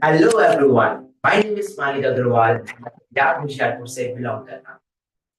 Hello everyone, my name is Manik Agarwal. Punjab Hoshiarpur से belong करता हूँ।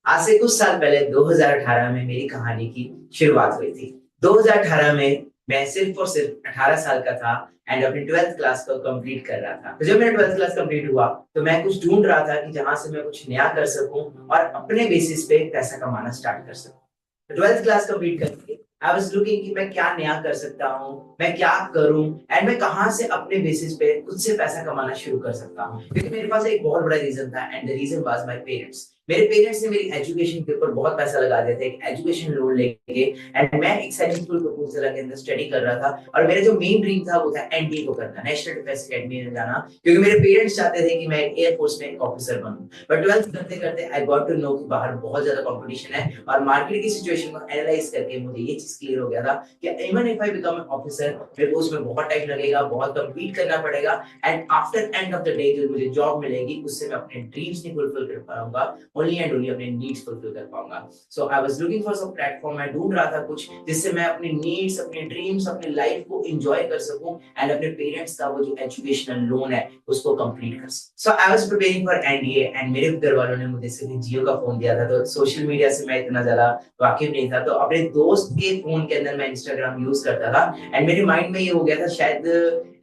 आज से कुछ साल पहले 2018 में मेरी कहानी की शुरुआत हुई थी। 2018 में मैं सिर्फ और सिर्फ 18 साल का था एंड अपनी 12th क्लास को कंप्लीट कर रहा था। तो जब मेरा 12th क्लास कंप्लीट हुआ तो मैं कुछ ढूंढ रहा था कि जहां से मैं कुछ नया कर सकूं और अपने बेसिस पे पैसा कमाना स्टार्ट कर सकूं। 12th क्लास कंप्लीट करके आई वाज लुकिंग कि मैं क्या नया कर सकता हूँ, मैं क्या करूँ एंड मैं कहाँ से अपने बेसिस पे खुद से पैसा कमाना शुरू कर सकता हूँ। क्योंकि मेरे पास एक बहुत बड़ा रीजन था and the reason was my parents. मेरे पेरेंट्स ने मेरी एजुकेशन के ऊपर बहुत पैसा लगा दिया था, एक एजुकेशन लोन लेके। एंड मैं एक सक्सेसफुल प्रपोजल के अंदर स्टडी कर रहा था और मेरा जो मेन ड्रीम था वो था एनडीए को करना, नेशनल डिफेंस एकेडमी में जाना। क्योंकि मेरे पेरेंट्स चाहते थे कि मैं एयरफोर्स में एक ऑफिसर बनूं। बट 12th करते करते आई गॉट टू नो कि बाहर बहुत ज्यादा कंपटीशन है और मार्केट की सिचुएशन को एनालाइज करके मुझे ये चीज क्लियर हो गया था कि even if I become an officer, मेरे को उसमें बहुत टाइम लगेगा, बहुत कंपीट करना पड़ेगा and after end of the day जो मुझे जॉब मिलेगी उससे मैं अपने ड्रीम्स नहीं फुलफिल कर पाऊंगा, ओनली एंड ओनली अपने नीड्स फुलफिल कर पाऊंगा। So I was looking for some platform. मैं ढूंढ रहा था कुछ जिससे मैं अपने नीड्स, अपने ड्रीम्स, अपनी लाइफ को एंजॉय कर सकूं एंड अपने पेरेंट्स का वो जो एजुकेशनल लोन है उसको कंप्लीट कर सकूं। So I was preparing for NDA and मेरे घर वालों ने मुझे सिर्फ जियो का फोन दिया था, तो सोशल मीडिया से मैं इतना ज्यादा वाकिफ नहीं था। तो अपने दोस्त के फोन के अंदर मैं इंस्टाग्राम यूज करता था एंड मेरे माइंड में ये हो गया था शायद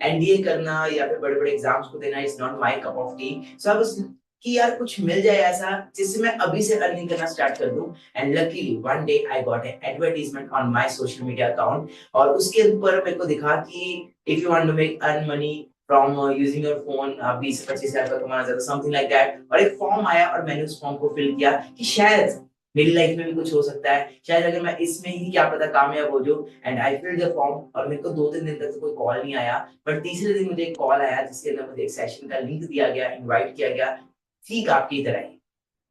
एनडीए करना या फिर बड़े बड़े एग्जाम्स को देना is not my cup of T. So I was कि यार कुछ मिल जाए ऐसा जिससे मैं अभी से अर्निंग करना स्टार्ट कर दूं। And luckily one day I got an advertisement on my social media account और उसके ऊपर मेरे को दिखा कि if you want to make earn money from using your phone, आप 20 से 25 हजार का कमाना चाहते हो, समथिंग लाइक दैट। और एक फॉर्म आया और मैंने उस फॉर्म को फिल किया कि शायद मेरी लाइफ में भी कुछ हो सकता है, शायद अगर मैं इसमें ही क्या पता कामयाब हो जाऊं। And I filled the form और मेरे को 2-3 दिन तक तो कोई कॉल नहीं आया। बट तीसरे दिन मुझे एक कॉल आया जिसके अंदर मुझे एक सेशन का लिंक दिया गया, इनवाइट किया गया, ठीक आपकी तरह ही।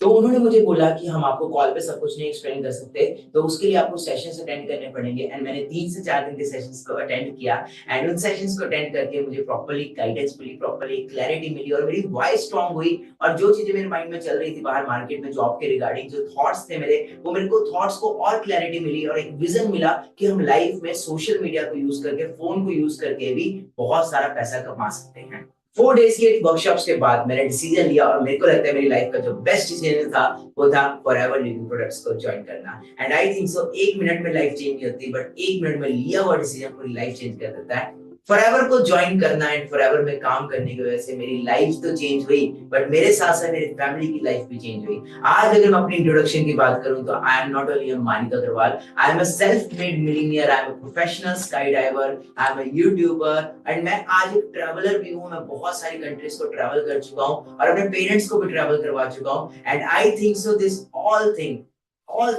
तो उन्होंने मुझे बोला कि हम आपको कॉल पे सब कुछ नहीं एक्सप्लेन कर सकते, तो उसके लिए आपको सेशंस अटेंड करने पड़ेंगे। एंड मैंने 3 से 4 दिन के सेशंस को अटेंड किया एंड उन सेशंस को अटेंड करके मुझे प्रॉपर्ली गाइडेंस मिली, प्रॉपर्ली क्लैरिटी मिली और मेरी वॉइस स्ट्रांग हुई। और जो चीजें मेरे माइंड में चल रही थी बाहर मार्केट में जॉब के रिगार्डिंग, जो थॉट्स थे मेरे, वो मेरे को थॉट्स को और क्लैरिटी मिली और एक विजन मिला कि हम लाइफ में सोशल मीडिया को यूज करके, फोन को यूज करके भी बहुत सारा पैसा कमा सकते हैं। 4 डेज की एक वर्कशॉप्स के बाद मैंने डिसीजन लिया और मेरे को लगता है मेरी लाइफ का जो बेस्ट डिसीजन था वो था फॉरएवर लिविंग प्रोडक्ट्स को ज्वाइन करना। And I think so 1 minute में लाइफ चेंज नहीं होती, बट 1 मिनट में लिया हुआ डिसीजन पूरी लाइफ चेंज कर देता है। फॉरएवर को ज्वाइन करना एंड फॉरएवर में काम करने की वजह से मेरी लाइफ तो चेंज हुई, बट मेरे साथ साथ मेरी फैमिली की लाइफ भी चेंज हुई। आज अगर मैं अपनी इंट्रोडक्शन की बात करूं तो I am not only a Manik Agarwal, I am a self made millionaire, I am a professional skydiver, I am a YouTuber and मैं आज एक ट्रैवलर भी हूँ। मैं बहुत सारी कंट्रीज को ट्रैवल कर चुका हूँ और अपने पेरेंट्स को भी ट्रैवल करवा चुका हूँ। And I think so this all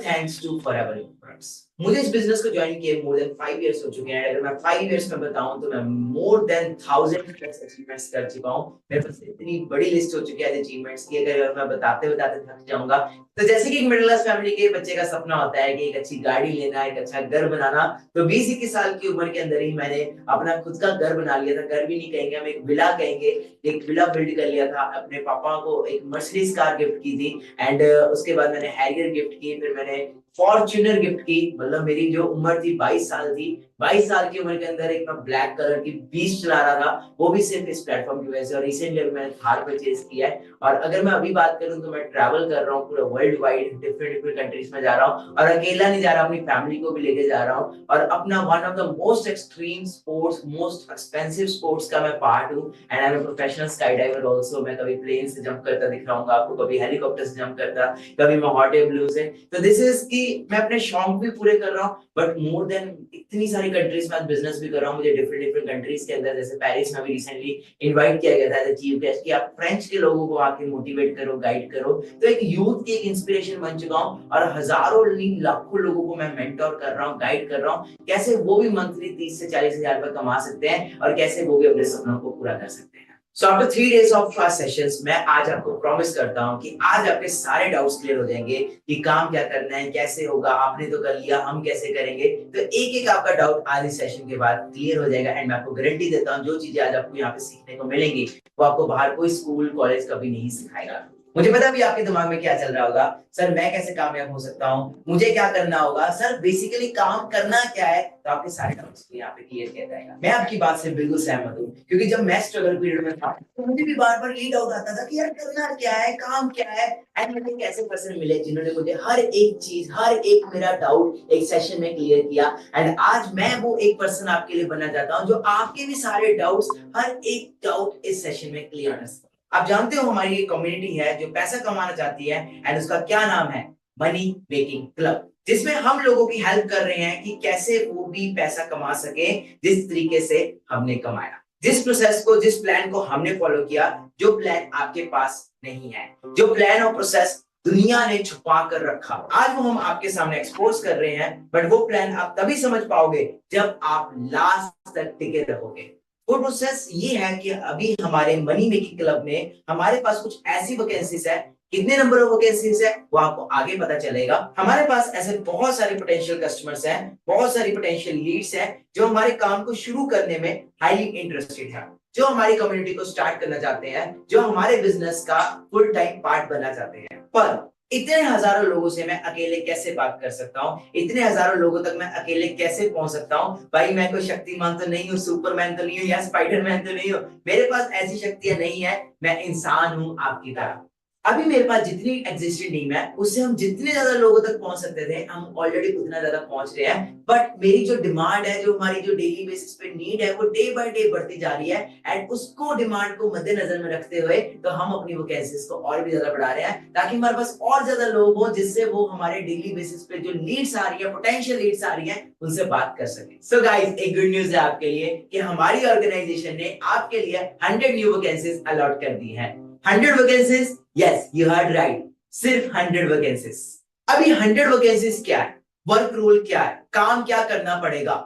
thanks to forever products. मुझे इस बिजनेस को ज्वाइन किए मोर देन 5 इयर्स हो चुके हैं। अगर मैं 5 इयर्स में बताऊं तो मैं मोर देन 1000+ अचीवमेंट्स कर चुका हूँ। मेरे पास इतनी बड़ी लिस्ट हो चुकी है अचीवमेंट्स की, अगर मैं बताते बताते थक जाऊंगा। तो जैसे कि एक मिडिल क्लास फैमिली के बच्चे का सपना होता है कि एक अच्छी गाड़ी लेना, एक अच्छा घर बनाना, तो 20-21 साल की उम्र के अंदर ही मैंने अपना खुद का घर बना लिया था। घर भी नहीं कहेंगे हम, एक विला कहेंगे। एक विला बिल्ड कर लिया था। अपने पापा को एक मर्सिडीज कार गिफ्ट की थी एंड उसके बाद मैंने हैरियर गिफ्ट की, फिर मैंने फॉर्च्यूनर गिफ्ट की। मतलब मेरी जो उम्र थी 22 साल थी, 22 साल की उम्र के अंदर एक मैं ब्लैक कलर की बीस्ट चला रहा था, वो भी सिर्फ इस प्लेटफॉर्म की वजह से। और रिसेंटली अभी मैंने थार परचेज किया है। और अगर मैं अभी बात करूं तो मैं ट्रैवल कर रहा हूँ पूरा world wide, different different countries में जा रहा हूँ और अकेला नहीं जा रहा, अपनी फैमिली को भी लेके जा रहा हूँ। और अपना one of the most extreme sports, most expensive sports का मैं पार्ट हूँ and I am a professional skydiver also. मैं कभी प्लेन से जंप करता दिख रहा हूँ आपको, कभी हेलीकॉप्टर से जंप करता, कभी मैं हॉट एयर ब्लू से। तो दिस इज कि मैं अपने शौक भी पूरे कर रहा हूँ, बट मोर देन इतनी सारी कंट्रीज में बिजनेस भी कर रहा हूँ। मुझे डिफरेंट डिफरेंट कंट्रीज के अंदर, जैसे पेरिस में भी रिसेंटली इनवाइट किया गया था एज अ चीफ गेस्ट कि आप फ्रेंच के लोगों को आके मोटिवेट करो, गाइड करो। तो एक यूथ की एक इंस्पिरेशन बन चुका हूँ और हजारों नहीं लाखों लोगों को मैं मेंटोर कर रहा हूँ, गाइड कर रहा हूँ, कैसे वो भी मंथली 30 से 40 हजार रुपए कमा सकते हैं और कैसे वो भी अपने सपनों को पूरा कर सकते हैं। So after 3 days of sessions मैं आज आपको प्रॉमिस करता हूँ कि आज आपके सारे डाउट्स क्लियर हो जाएंगे कि काम क्या करना है, कैसे होगा। आपने तो कर लिया, हम कैसे करेंगे। तो एक एक आपका डाउट आज इस सेशन के बाद क्लियर हो जाएगा एंड मैं आपको गारंटी देता हूँ जो चीजें आज आपको यहाँ पे सीखने को मिलेंगी वो आपको बाहर कोई स्कूल कॉलेज कभी नहीं सिखाएगा। मुझे पता भी आपके दिमाग में क्या चल रहा होगा, सर मैं कैसे कामयाब हो सकता हूँ, मुझे क्या करना होगा, सर बेसिकली काम करना क्या है। तो आपके सारे डाउट्स यहाँ पे क्लियर किया जाएगा। मैं आपकी बात से बिल्कुल सहमत हूँ, क्योंकि जब मैं स्ट्रगल पीरियड में था तो मुझे भी बार बार यही डाउट आता था कि यार करना क्या है, काम क्या है। एंड मुझे एक ऐसे पर्सन मिले जिन्होंने मुझे हर एक चीज, हर एक मेरा डाउट एक सेशन में क्लियर किया। एंड आज मैं वो एक पर्सन आपके लिए बनना चाहता हूँ जो आपके भी सारे डाउट्स, हर एक डाउट इस सेशन में क्लियर कर सके। आप जानते हो हमारी एक कम्युनिटी है जो पैसा कमाना चाहती है, एंड उसका क्या नाम है, मनी मेकिंग क्लब, जिसमें हम लोगों की हेल्प कर रहे हैं कि कैसे वो भी पैसा कमा सके जिस तरीके से हमने कमाया, जिस प्रोसेस को, जिस प्लान को हमने फॉलो किया, जो प्लान आपके पास नहीं है, जो प्लान और प्रोसेस दुनिया ने छुपा कर रखा, आज वो हम आपके सामने एक्सपोज कर रहे हैं। बट वो प्लान आप तभी समझ पाओगे जब आप लास्ट तक टिके रहोगे। वो प्रोसेस ये है कि अभी हमारे मनी मेकिंग क्लब में हमारे पास कुछ ऐसी वैकेंसीज है, कितने नंबर ऑफ वैकेंसीज है वो आपको आगे पता चलेगा। हमारे पास ऐसे बहुत सारे पोटेंशियल कस्टमर्स हैं, बहुत सारी पोटेंशियल लीड्स हैं जो हमारे काम को शुरू करने में हाईली इंटरेस्टेड है, जो हमारी कम्युनिटी को स्टार्ट करना चाहते हैं, जो हमारे बिजनेस का फुल टाइम पार्ट बनना चाहते हैं। पर इतने हजारों लोगों से मैं अकेले कैसे बात कर सकता हूँ, इतने हजारों लोगों तक मैं अकेले कैसे पहुंच सकता हूँ। भाई मैं कोई शक्तिमान तो नहीं हूँ, सुपरमैन तो नहीं हूँ, या स्पाइडरमैन तो नहीं हूँ, मेरे पास ऐसी शक्तियां नहीं है। मैं इंसान हूँ आपकी तरह। अभी मेरे पास जितनी एग्जिस्टिंग टीम है उससे हम जितने ज्यादा लोगों तक पहुंच सकते थे हम ऑलरेडी उतना ज्यादा पहुंच रहे हैं। बट मेरी जो डिमांड है, जो हमारी जो डेली बेसिस पे नीड है, वो डे बाय डे बढ़ती जा रही है। एंड उसको, डिमांड को मद्देनजर में रखते हुए तो हम अपनी वैकेंसीज को और भी ज्यादा बढ़ा रहे हैं, ताकि हमारे पास और ज्यादा लोग हो जिससे वो हमारे डेली बेसिस पे जो लीड्स आ रही है, पोटेंशियल लीड्स आ रही है, उनसे बात कर सके। सो गाइस, एक गुड न्यूज है आपके लिए कि हमारी ऑर्गेनाइजेशन ने आपके लिए 100 न्यू वैकेंसीज अलॉट कर दी है। 100 vacancies, yes you heard right, सिर्फ 100 वैकेंसीज। अभी 100 वैकेंसीज क्या है, वर्क रोल क्या है, काम क्या करना पड़ेगा,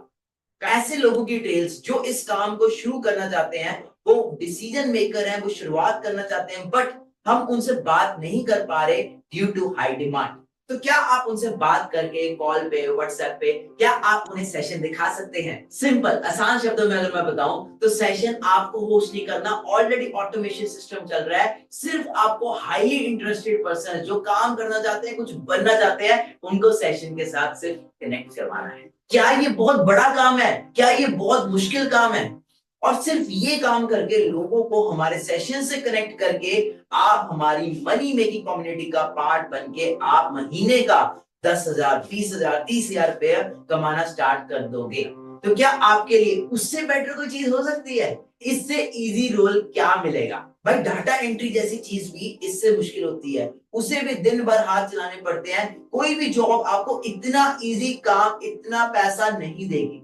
ऐसे लोगों की डिटेल्स जो इस काम को शुरू करना चाहते हैं, वो डिसीजन मेकर हैं, वो शुरुआत करना चाहते हैं, बट हम उनसे बात नहीं कर पा रहे ड्यू टू हाई डिमांड। तो क्या आप उनसे बात करके कॉल पे, व्हाट्सएप पे, क्या आप उन्हें सेशन दिखा सकते हैं? सिंपल, आसान शब्दों में अगर मैं बताऊं तो सेशन आपको होस्ट नहीं करना, ऑलरेडी ऑटोमेशन सिस्टम चल रहा है। सिर्फ आपको हाईली इंटरेस्टेड पर्सन जो काम करना चाहते हैं, कुछ बनना चाहते हैं, उनको सेशन के साथ सिर्फ कनेक्ट करवाना है। क्या ये बहुत बड़ा काम है? क्या ये बहुत मुश्किल काम है? और सिर्फ ये काम करके, लोगों को हमारे सेशन से कनेक्ट करके, आप हमारी मनी मेकिंग कम्युनिटी का पार्ट बन के आप महीने का 10,000, 20,000, 30,000 रुपया कमाना स्टार्ट कर दोगे। तो क्या आपके लिए उससे बेटर कोई चीज हो सकती है? इससे इजी रोल क्या मिलेगा? भाई डाटा एंट्री जैसी चीज भी इससे मुश्किल होती है, उसे भी दिन भर हाथ चलाने पड़ते हैं। कोई भी जॉब आपको इतना इजी काम, इतना पैसा नहीं देगी।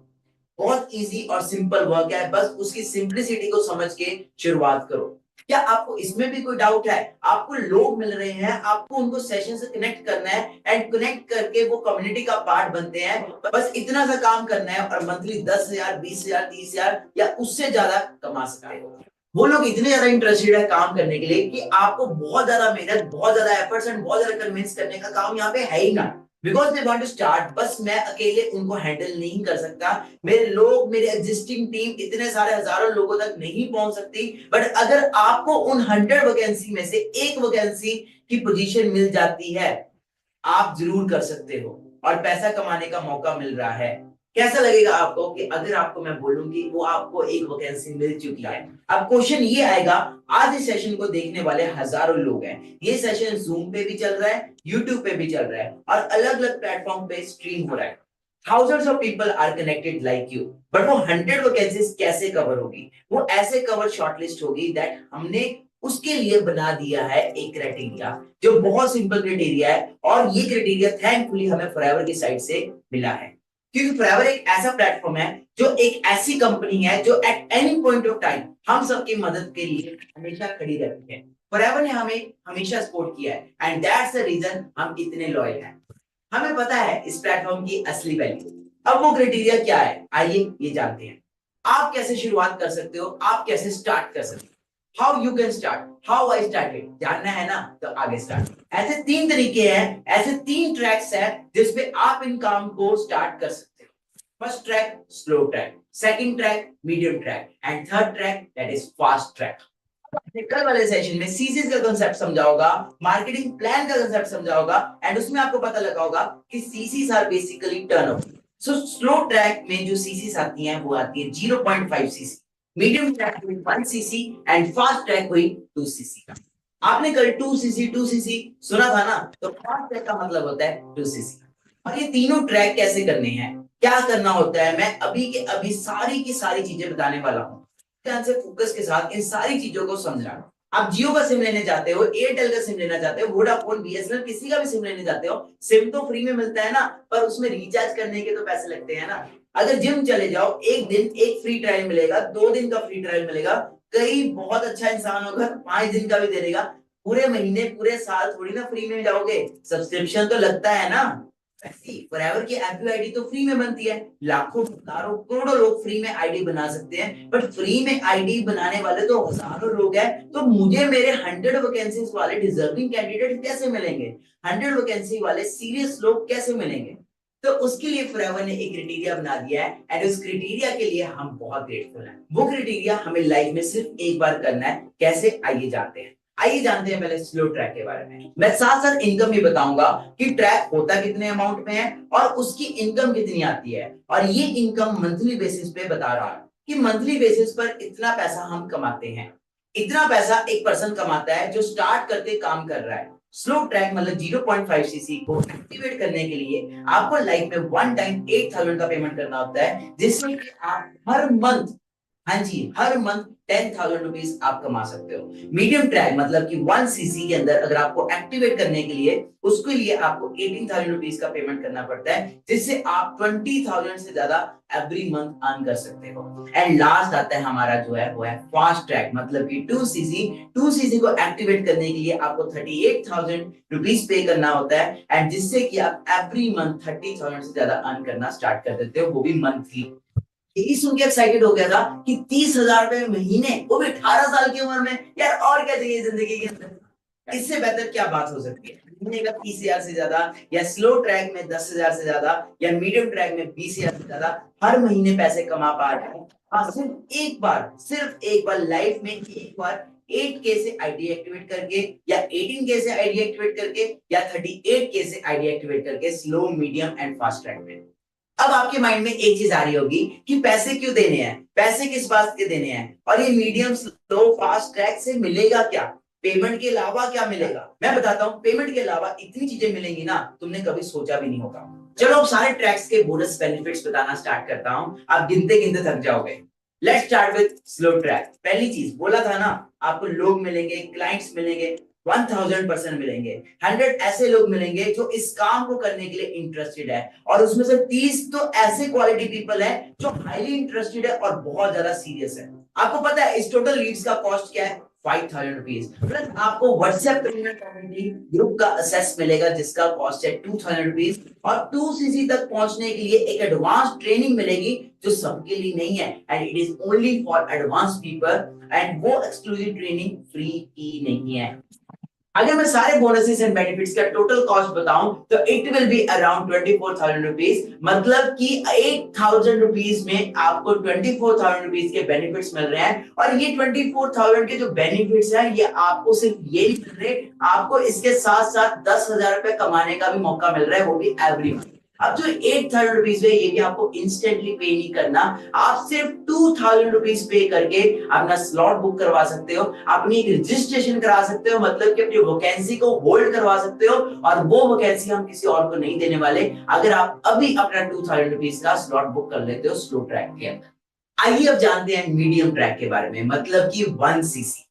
बहुत इजी और सिंपल वर्क है, बस उसकी सिंपलिसिटी को समझ के शुरुआत करो। क्या आपको इसमें भी कोई डाउट है? आपको लोग मिल रहे हैं, आपको उनको सेशन से कनेक्ट करना है, एंड कनेक्ट करके वो कम्युनिटी का पार्ट बनते हैं। बस इतना सा काम करना है और मंथली 10,000, 20,000, 30,000 या उससे ज्यादा कमा सकते हो। वो लोग इतने ज्यादा इंटरेस्टेड है काम करने के लिए कि आपको बहुत ज्यादा मेहनत, बहुत ज्यादा एफर्ट्स एंड बहुत ज्यादा कन्विंस करने का काम यहाँ पे है ही ना। Because they want to start. बस मैं अकेले उनको हैंडल नहीं कर सकता, मेरे लोग, मेरे एग्जिस्टिंग टीम इतने सारे हजारों लोगों तक नहीं पहुंच सकती। बट अगर आपको उन 100 वैकेंसी में से एक वैकेंसी की पोजीशन मिल जाती है, आप जरूर कर सकते हो और पैसा कमाने का मौका मिल रहा है। कैसा लगेगा आपको कि अगर आपको मैं बोलूं कि वो आपको एक वैकेंसी मिल चुकी है? अब क्वेश्चन ये आएगा, आज इस सेशन को देखने वाले हजारों लोग हैं, ये सेशन जूम पे भी चल रहा है, यूट्यूब पे भी चल रहा है और अलग अलग प्लेटफॉर्म पे स्ट्रीम हो रहा है। Thousands of people are connected like you, but वो 100 वैकेंसीज कैसे कवर होगी? वो ऐसे कवर शॉर्टलिस्ट होगी दैट हमने उसके लिए बना दिया है एक क्राइटेरिया, जो बहुत सिंपल क्राइटेरिया है। और ये क्राइटेरिया थैंकफुली हमें फॉरएवर की साइड से मिला है, क्योंकि फॉरएवर एक ऐसा प्लेटफॉर्म है, जो एक ऐसी कंपनी है जो at any point of time हम सबकी मदद के लिए हमेशा खड़ी रहती है। फॉरएवर ने हमें हमेशा सपोर्ट किया है, एंड दैट्स द रीजन हम इतने लॉयल हैं। हमें पता है इस प्लेटफॉर्म की असली वैल्यू। अब वो क्राइटेरिया क्या है, आइए ये जानते हैं। आप कैसे शुरुआत कर सकते हो, आप कैसे स्टार्ट कर सकते हो, how you can start, how I started, जानना है ना? तो आगे स्टार्ट। ऐसे 3 तरीके हैं, ऐसे 3 ट्रैक्स हैं जिसपे आप इन काम को स्टार्ट कर सकते हो। First track slow track, second track medium track, and third track that is fast track. कल वाले सेशन में सीसीस का कंसेप्ट समझा होगा, मार्केटिंग प्लान का कंसेप्ट समझा होगा, एंड उसमें आपको पता लगा होगा कि CCs are basically turnover. So slow track में जो सीसीस आती हैं वो आती है 0.5 सीसी, मीडियम ट्रैक हुई 1 सीसी, एंड फास्ट ट्रैक हुई 2 सीसी का। आपने कल 2 सीसी 2 सीसी सुना था ना, तो फास्ट ट्रैक का मतलब होता है 2 सीसी। और ये तीनों ट्रैक कैसे करने हैं, क्या करना होता है, मैं अभी के अभी सारी की सारी चीजें बताने वाला हूँ। ध्यान से फोकस के साथ इन सारी चीजों को समझना। आप जियो का सिम लेने जाते हो, एयरटेल का सिम लेना चाहते हो, वोडाफोन, बीएसएनएल, किसी का भी सिम लेने जाते हो, सिम तो फ्री में मिलता है ना, पर उसमें रिचार्ज करने के तो पैसे लगते हैं ना। अगर जिम चले जाओ, एक दिन एक फ्री ट्रायल मिलेगा, 2 दिन का फ्री ट्रायल मिलेगा, कई बहुत अच्छा इंसान होगा 5 दिन का भी दे देगा। पूरे महीने पूरे साल थोड़ी ना फ्री में जाओगे, सब्सक्रिप्शन तो लगता है ना। फॉरएवर की एफबी आईडी तो फ्री में बनती है, लाखों हजारों करोड़ों लोग फ्री में आईडी बना सकते हैं, बट फ्री में आईडी बनाने वाले तो हजारों लोग हैं। तो मुझे मेरे 100 वैकेंसीज वाले डिजर्विंग कैंडिडेट कैसे मिलेंगे, 100 वैकेंसी वाले सीरियस लोग कैसे मिलेंगे? तो उसके लिए फॉरएवर ने एक क्राइटेरिया बना दिया है, एंड उस क्राइटेरिया के लिए हम बहुत ग्रेटफुल हैं। वो क्राइटेरिया हमें लाइफ में सिर्फ एक बार करना है। कैसे, आइए जानते हैं। आइए जानते हैं पहले स्लो ट्रैक के बारे में। मैं साथ साथ इनकम भी बताऊंगा कि ट्रैक होता कितने अमाउंट में है और उसकी इनकम कितनी आती है, और ये इनकम मंथली बेसिस पे बता रहा है कि मंथली बेसिस पर इतना पैसा हम कमाते हैं। इतना पैसा एक पर्सन कमाता है जो स्टार्ट करके काम कर रहा है। स्लो ट्रैक मतलब 0.5 सीसी को एक्टिवेट करने के लिए आपको लाइफ में वन टाइम 8,000 का पेमेंट करना होता है, जिसमें कि आप हर मंथ, हाँ जी, हर मंथ 10,000 रुपीज आप कमा सकते हो। मीडियम ट्रैक मतलब कि 1 सीसी के अंदर अगर आपको एक्टिवेट करने के लिए, उसके लिए आपको 18,000 रुपीज का पेमेंट करना पड़ता है, जिससे आप 20,000 से ज्यादा एवरी मंथ अर्न कर सकते हो। एंड लास्ट आता है हमारा जो है वो है फास्ट ट्रैक मतलब कि 2 सीसी। 2 सीसी को एक्टिवेट करने के लिए आपको 38,000 रुपीज पे करना होता है, एंड जिससे कि आप एवरी मंथ 30,000 से ज्यादा अर्न करना स्टार्ट कर देते हो, वो भी मंथली। यही सुन के एक्साइटेड हो गया था कि 30,000 रुपए महीने, वो भी 18 साल की उम्र में, यार और क्या चाहिए जिंदगी के अंदर। इससे बेहतर क्या बात हो सकती है? महीने का 30,000 से ज्यादा, या स्लो ट्रैक में 10,000 से ज्यादा, या मीडियम ट्रैक में 20,000 से ज्यादा हर महीने पैसे कमा पा रहे हैं। हाँ, सिर्फ एक बार लाइफ में, एक बार 8K से आईडी एक्टिवेट करके, या 18K से आईडी एक्टिवेट करके, या 38K से आईडी एक्टिवेट करके, slow, medium and fast track में। अब आपके माइंड में एक चीज आ रही होगी कि पैसे क्यों देने हैं, पैसे किस बात के देने हैं, और ये मीडियम, स्लो, फास्ट ट्रैक से मिलेगा क्या, पेमेंट के अलावा क्या मिलेगा? मैं बताता हूँ, पेमेंट के अलावा इतनी चीजें मिलेंगी ना, तुमने कभी सोचा भी नहीं होगा। चलो अब सारे ट्रैक्स के बोनस बेनिफिट्स बताना स्टार्ट करता हूँ, आप गिनते गिनते थक जाओगे। Let's start with slow track. पहली चीज बोला था ना, आपको लोग मिलेंगे, क्लाइंट्स मिलेंगे, 1000% मिलेंगे। 100 ऐसे लोग मिलेंगे जो इस काम को करने के लिए इंटरेस्टेड है, और उसमें से 30 तो ऐसे क्वालिटी पीपल है जो हाईली इंटरेस्टेड है और बहुत ज्यादा सीरियस है। आपको पता है इस टोटल लीड्स का कॉस्ट क्या है? 5,000 रुपीज। प्लस आपको व्हाट्सएप प्रीमियम कम्युनिटी ग्रुप का एक्सेस मिलेगा, जिसका कॉस्ट है 2,000 रुपीज, और 2 सीसी तक पहुंचने के लिए एक एडवांस ट्रेनिंग मिलेगी जो सबके लिए नहीं है, and it is only for advance people, and वो एक्सक्लूसिव ट्रेनिंग फ्री की नहीं है। अगर मैं सारे बोनसेस एंड बेनिफिट्स का टोटल कॉस्ट बताऊं तो it will be around 24,000 rupees, मतलब कि 8,000 रुपीज में आपको 24,000 रुपीज के बेनिफिट्स मिल रहे हैं। और ये 24,000 के जो बेनिफिट्स हैं, ये आपको सिर्फ ये नहीं मिल रहे, आपको इसके साथ साथ 10,000 रुपए कमाने का भी मौका मिल रहा है, वो भी एवरी मंथ। अब जो 8,000 रुपीज है, ये भी आपको इंस्टेंटली पे नहीं करना, आप सिर्फ 2,000 रुपीज पे करके अपना स्लॉट बुक करवा सकते हो, अपनी एक रजिस्ट्रेशन करा सकते हो, मतलब कि अपनी वैकेंसी को होल्ड करवा सकते हो, और वो वैकेंसी हम किसी और को नहीं देने वाले, अगर आप अभी अपना 2,000 रुपीज का स्लॉट बुक कर लेते हो स्लो ट्रैक के अंदर। आइए अब जानते हैं मीडियम ट्रैक के बारे में, मतलब कि 1 सीसी।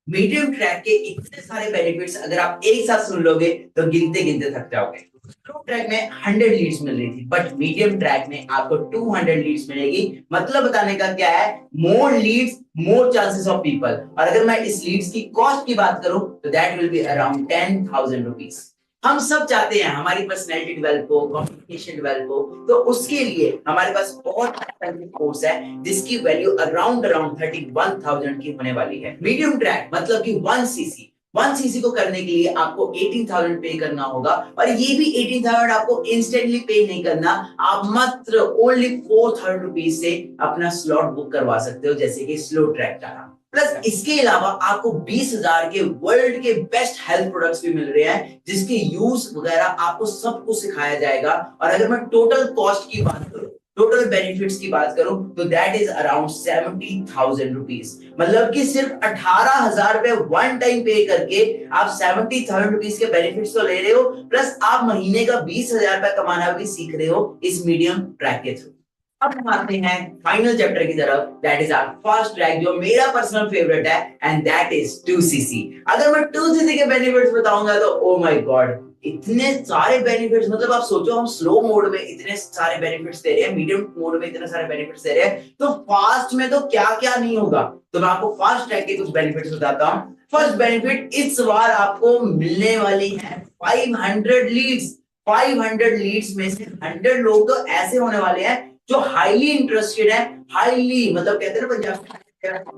मीडियम ट्रैक के इतने सारे बेनिफिट्स अगर आप एक साथ सुन लोगे तो गिनते गिनते थक जाओगे। स्लो ट्रैक में 100 लीड्स मिल रही थी, बट मीडियम ट्रैक में आपको 200 लीड्स मिलेगी। मतलब बताने का क्या है, मोर Leeds more chances of people. और अगर मैं इस लीड्स की कॉस्ट की बात करूं तो that will be around 10,000 rupees. हम सब चाहते हैं हमारी पर्सनैलिटी डेवलप हो, कम्युनिकेशन डेवलप हो, तो उसके लिए हमारे पास बहुत कोर्स है जिसकी वैल्यू अराउंड 31,000 की होने वाली है। मीडियम ट्रैक मतलब कि 1 सीसी, 1 सीसी को करने के लिए आपको 18,000 पे करना होगा, और ये भी 18,000 आपको इंस्टेंटली पे नहीं करना, आप मात्र ओनली 4,000 रुपीज से अपना स्लॉट बुक करवा सकते हो, जैसे कि स्लो ट्रैक का। प्लस इसके अलावा आपको 20,000 के वर्ल्ड के बेस्ट हेल्थ प्रोडक्ट्स भी मिल रहे हैं, जिसके यूज वगैरह आपको सब कुछ सिखाया जाएगा। और अगर मैं टोटल कॉस्ट की बात करूं, टोटल बेनिफिट्स की बात करूं, तो दैट इज अराउंड 70,000 रुपीज। मतलब कि सिर्फ 18,000 रुपए वन टाइम पे करके आप 70,000 रुपीज के बेनिफिट्स तो ले रहे हो, प्लस आप महीने का 20,000 रुपए कमाना भी सीख रहे हो इस मीडियम ट्रैक के थ्रू। अब हम आते हैं फाइनल चैप्टर की तरफ, that is our first track, जो मेरा पर्सनल फेवरेट है, एंड दैट इज 2cc। अगर मैं 2cc के बेनिफिट्स बताऊंगा तो ओ माय गॉड, इतने सारे बेनिफिट्स। मतलब आप सोचो, हम स्लो मोड में इतने सारे बेनिफिट्स दे रहे हैं, मीडियम मोड में इतने सारे बेनिफिट्स दे रहे हैं, तो फास्ट में तो क्या क्या नहीं होगा। तो मैं आपको फास्ट ट्रैक के कुछ बेनिफिट्स बताता हूं। फर्स्ट बेनिफिट, इस बार आपको मिलने वाली है 500 लीड्स। 500 लीड्स में से 100 लोग तो ऐसे होने वाले हैं जो हाईली इंटरेस्टेड है, हाईली मतलब कहते हैं ना Punjab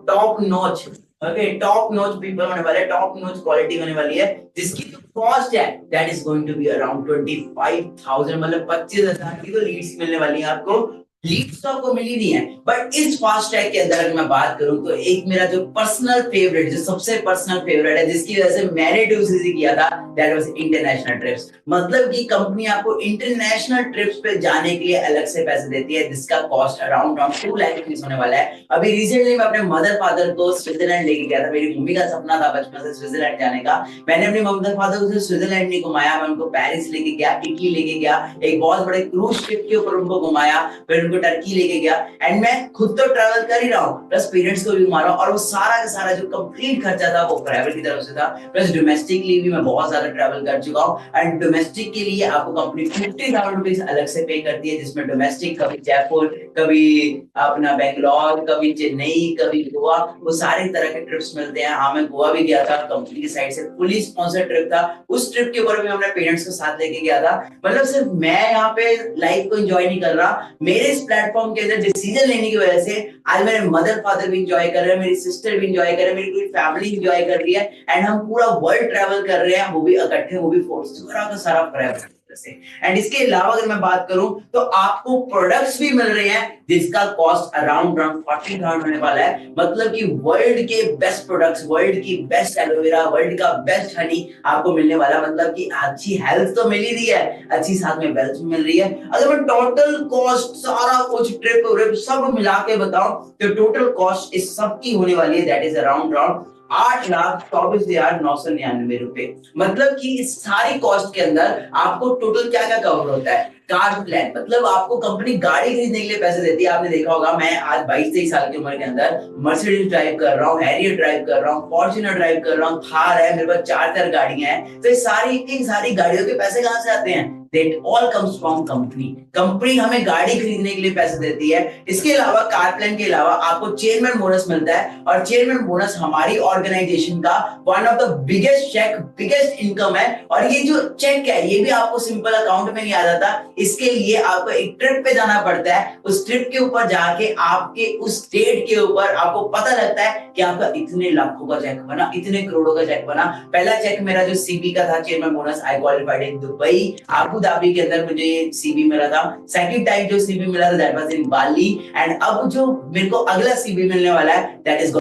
top notch, okay, top notch people होने वाले, टॉप नॉच क्वालिटी होने वाली है, जिसकी जो कॉस्ट है that is going to be around 25,000। मतलब 25,000 की तो लीड्स मिलने वाली है आपको। लीड्स तो आपको मिली नहीं है, बट इस फास्ट ट्रैक के अंदर अगर मैं बात करूं तो एक मेरा जो पर्सनल फेवरेट, जो सबसे पर्सनल फेवरेट है, जिसकी वजह से मैंने 2cc किया था, दैट वाज इंटरनेशनल ट्रिप्स। मतलब कि कंपनी आपको इंटरनेशनल ट्रिप्स पे जाने के लिए अलग से पैसे देती है, जिसका कॉस्ट अराउंड 2 लाख रुपीस होने वाला है। अभी रिसेंटली मैं अपने मदर फादर को स्विट्जरलैंड लेके गया था। मेरी मम्मी का सपना था बचपन से स्विट्जरलैंड जाने का। मैंने अपने मदर फादर को स्विट्जरलैंड नहीं घुमाया, मैं उनको पेरिस लेके गया, इटली लेके गया, एक बहुत बड़े क्रूज शिप के ऊपर उनको घुमाया, फिर उनको टर्की लेके गया। एंड मैं खुद तो ट्रैवल कर ही रहा हूँ, प्लस पेरेंट्स को भी घुमा रहा हूँ, और वो सारा का सारा जो कंप्लीट खर्चा था वो ट्रैवल की तरफ से था। प्लस डोमेस्टिकली भी मैं बहुत ज्यादा ट्रैवल कर चुका हूँ, एंड डोमेस्टिक के लिए आपको कंपनी 50,000 रुपीज अलग से पे करती है, जिसमें डोमेस्टिक कभी जयपुर, कभी अपना बेंगलोर, कभी चेन्नई, कभी गोवा, वो सारे तरह के ट्रिप्स मिलते हैं। हाँ, मैं गोवा भी गया था, कंपनी की साइड से फुली स्पॉन्सर्ड ट्रिप था। उस ट्रिप के ऊपर भी अपने पेरेंट्स को साथ लेके गया था। मतलब सिर्फ मैं यहाँ पे लाइफ को एंजॉय नहीं कर रहा, मेरे इस प्लेटफॉर्म के अंदर डिसीजन लेने की वजह से आज मेरे मदर फादर भी एंजॉय कर रहे हैं, मेरी सिस्टर भी एंजॉय कर रहे हैं, मेरी पूरी फैमिली एंजॉय कर रही है, एंड हम पूरा वर्ल्ड ट्रैवल कर रहे हैं, वो भी इकट्ठे, वो भी फोर्स का सारा ट्रैवल। एंड इसके अलावा अगर मैं बात करूं तो आपको प्रोडक्ट्स भी मिल रहे हैं, जिसका कॉस्ट अराउंड 40,000 होने वाला है। मतलब कि वर्ल्ड के बेस्ट प्रोडक्ट्स, वर्ल्ड की बेस्ट एलोवेरा, वर्ल्ड का बेस्ट हनी आपको मिलने वाला। मतलब कि अच्छी हेल्थ तो मिल ही रही है, अच्छी साथ में वेल्थ मिल रही है। अगर मैं टोटल कॉस्ट सारा कुछ ट्रिप सब मिला के बताऊं तो टोटल कॉस्ट इस सब की होने वाली है, दैट इज अराउंड 8,24,999 रुपए। मतलब कि इस सारी कॉस्ट के अंदर आपको टोटल क्या क्या कवर होता है। कार प्लान, मतलब आपको कंपनी गाड़ी खरीदने के लिए पैसे देती है। आपने देखा होगा, मैं आज 22-23 साल की उम्र के अंदर मर्सिडीज ड्राइव कर रहा हूँ, हैरियर ड्राइव कर रहा हूँ, फॉर्च्यूनर ड्राइव कर रहा हूँ, थार है, मेरे पास 4 गाड़ियां हैं। तो ये सारी गाड़ियों के पैसे कहां से आते हैं? That all comes from company। Company हमें गाड़ी खरीदने के लिए पैसे देती है। इसके अलावा कार प्लान के अलावा आपको चेयरमैन बोनस मिलता है, और चेयरमैन बोनस हमारी ऑर्गेनाइजेशन का one of the biggest cheque, biggest income है। और ये जो चेक है ये भी आपको सिंपल अकाउंट में नहीं आ जाता, इसके लिए आपको एक ट्रिप पे जाना पड़ता है। उस ट्रिप के ऊपर जाके आपके उस स्टेट के ऊपर आपको पता लगता है कि आपका इतने लाखों का चेक बना, इतने करोड़ों का चेक बना। पहला चेक मेरा जो सीबी का था, chairman bonus, I qualified in Dubai, Abu Dhabi के अंदर मुझे सीबी मिला था। सेकंड टाइम जो सीबी मिला था that was in Bali, and अब जो मेरे को अगला सीबी मिलने वाला है that is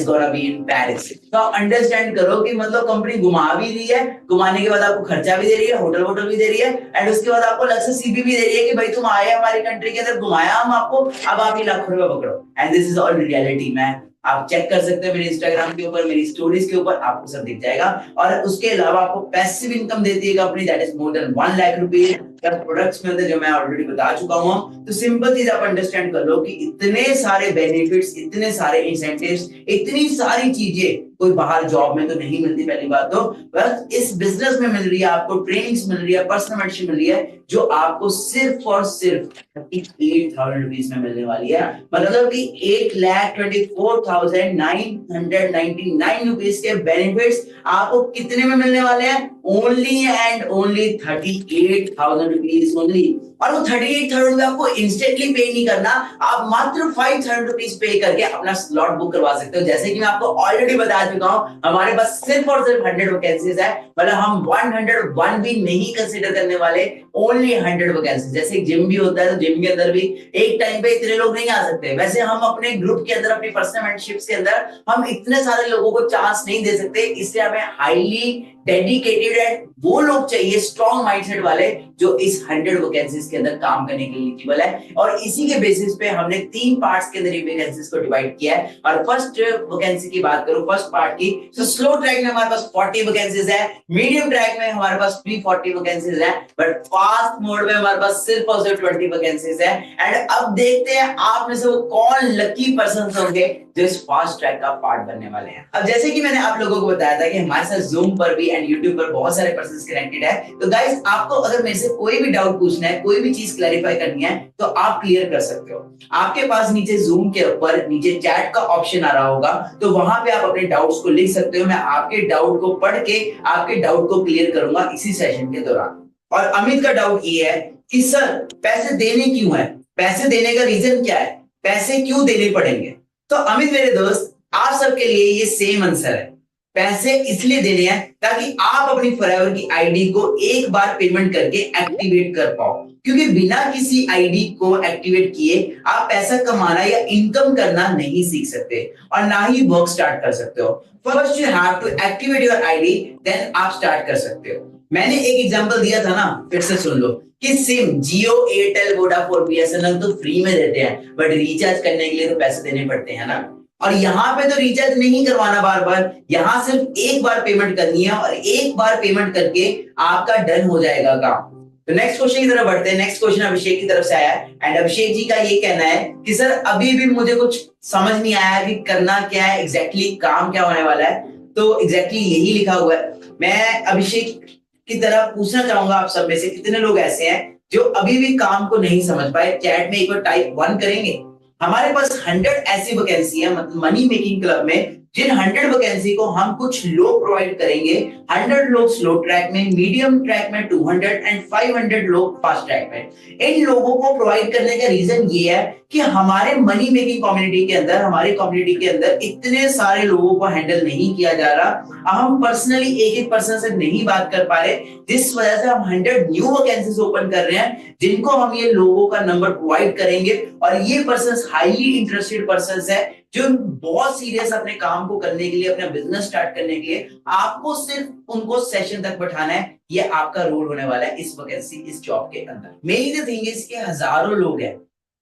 gonna be in Paris. तो अंडरस्टैंड करो कि मतलब कंपनी घुमा भी रही है, घुमाने के बाद आपको खर्चा भी दे रही है, होटल वोटल भी दे रही है, एंड उसके बाद आपको अलग से सीबी भी दे रही है कि भाई तुम आए हमारी कंट्री के अंदर, घुमाया हम आपको, अब आप ये लाखों रुपए पकड़ो। And this is all reality. मैं आप चेक कर सकते हैं मेरे इंस्टाग्राम के ऊपर, मेरी स्टोरीज के ऊपर आपको सब दिख जाएगा। और उसके अलावा आपको पैसिव इनकम देती है company, that is more than 1 lakh rupees. Products मिलते हैं जो मैं ऑलरेडी बता चुका हूं। तो सिंपल चीज आप अंडरस्टैंड कर लो कि इतने सारे बेनिफिट्स, इतने सारे इंसेंटिव्स, इतनी सारी चीजें कोई बाहर जॉब में तो नहीं मिलती। पहली बात तो बस इस बिजनेस में मिल रही है, आपको ट्रेनिंग्स मिल रही है, पर्सनल मेंटरशिप मिल रही है, जो आपको सिर्फ और सिर्फ 38,000 रुपीस में मिलने वाली है। मतलब कि 8,24,999 रुपीस के बेनिफिट्स आपको कितने में मिलने वाले हैं? Only and only 38,000 rupees only. और वो 38,000 रुपए आपको इंस्टेंटली पे नहीं करना, आप मात्र 5,000 रुपीज पे करके अपना स्लॉट बुक करवा सकते हो। जैसे कि मैं आपको ऑलरेडी बता चुका हूं, हमारे पास सिर्फ और सिर्फ 100 वैकेंसीज है, मतलब हम 101 भी नहीं कंसीडर करने वाले, ओनली 100 वैकेंसीज। जैसे जिम भी होता है तो जिम के अंदर भी एक टाइम पे इतने लोग नहीं आ सकते, वैसे हम अपने ग्रुप के अंदर, अपनी पर्सनल मेंटरशिप्स के अंदर हम इतने सारे लोगों को चांस नहीं दे सकते, इसलिए हमें हाईली डेडिकेटेड एंड वो लोग चाहिए स्ट्रॉन्ग माइंडसेट वाले जो इस 100 वैकेंसीज के अंदर काम करने के लिए एलिजिबल है। और इसी के बेसिस पे हमने 3 पार्ट्स के अंदर ये वैकेंसीज को डिवाइड किया है। और फर्स्ट वैकेंसी की बात करूं, फर्स्ट पार्ट की, तो स्लो ट्रैक में हमारे पास 40 वैकेंसीज है, मीडियम ट्रैक में हमारे पास भी 40 वैकेंसीज है, बट फास्ट मोड में हमारे पास सिर्फ और सिर्फ 20 वैकेंसीज है। एंड अब देखते हैं आप में से वो कौन लकी पर्सन होंगे जो इस फास्ट ट्रैक का पार्ट बनने वाले हैं। अब जैसे कि मैंने आप लोगों को बताया था कि हमारे साथ जूम पर भी एंड यूट्यूब पर बहुत सारे पर्सन्स कनेक्टेड है, तो गाइस आपको अगर मेरे से कोई भी डाउट पूछना है, कोई भी चीज क्लैरिफाई करनी है, तो आप क्लियर कर सकते हो। आपके पास नीचे जूम के ऊपर नीचे चैट का ऑप्शन आ रहा होगा, तो वहां पे आप अपने डाउट्स को लिख सकते हो। मैं आपके डाउट को पढ़ के आपके डाउट को क्लियर करूंगा इसी सेशन के दौरान। और अमित का डाउट ये है कि सर पैसे देने क्यों है, पैसे देने का रीजन क्या है, पैसे क्यों देने पड़ेंगे? तो अमित मेरे दोस्त, आप सबके लिए ये सेम आंसर है। पैसे इसलिए देने हैं ताकि आप अपनी फॉरएवर की आईडी को एक बार पेमेंट करके एक्टिवेट कर पाओ, क्योंकि बिना किसी आईडी को एक्टिवेट किए आप पैसा कमाना या इनकम करना नहीं सीख सकते और ना ही वर्क स्टार्ट कर सकते हो। First you have to activate your ID, then आप स्टार्ट कर सकते हो। मैंने एक एग्जांपल दिया था ना, फिर से सुन लो कि सिम जियो, एयरटेल, वोडाफोन, बीएसएनएल तो फ्री में देते हैं, बट रिचार्ज करने के लिए तो पैसे देने पड़ते हैं ना। और यहाँ पे तो रिचार्ज नहीं करवाना बार बार, यहाँ सिर्फ एक बार पेमेंट करनी है और एक बार पेमेंट करके आपका डन हो जाएगा काम। तो नेक्स्ट क्वेश्चन की तरफ बढ़ते हैं। नेक्स्ट क्वेश्चन अभिषेक की तरफ से आया है एंड अभिषेक जी का ये कहना है कि सर अभी भी मुझे कुछ समझ नहीं आया कि करना क्या है, एग्जैक्टली काम क्या होने वाला है। तो एग्जैक्टली यही लिखा हुआ है। मैं अभिषेक की तरह पूछना चाहूंगा आप सब में से कितने लोग ऐसे हैं जो अभी भी काम को नहीं समझ पाए। चैट में एक बार टाइप 1 करेंगे। हमारे पास 100 ऐसी वैकेंसी है, मतलब मनी मेकिंग क्लब में, जिन 100 वैकेंसी को हम कुछ लोग प्रोवाइड करेंगे। 100 लोग स्लो ट्रैक में, मीडियम ट्रैक में 200 एंड 500 लोग फास्ट ट्रैक में। इन लोगों को प्रोवाइड करने का रीजन ये है कि हमारे मनी मेकिंग कम्युनिटी के अंदर, हमारी कम्युनिटी के अंदर इतने सारे लोगों को हैंडल नहीं किया जा रहा। हम पर्सनली एक एक पर्सन से नहीं बात कर पा रहे, जिस वजह से हम 100 न्यू वैकेंसीज ओपन कर रहे हैं, जिनको हम ये लोगों का नंबर प्रोवाइड करेंगे। और ये पर्सन हाईली इंटरेस्टेड पर्सन है जो बहुत सीरियस अपने काम को करने के लिए, अपना बिजनेस स्टार्ट करने के लिए। आपको सिर्फ उनको सेशन तक बैठाना है, ये आपका रोल होने वाला है इस वैकेंसी, इस जॉब के अंदर। मेरी द थिंग इज कि हजारों लोग हैं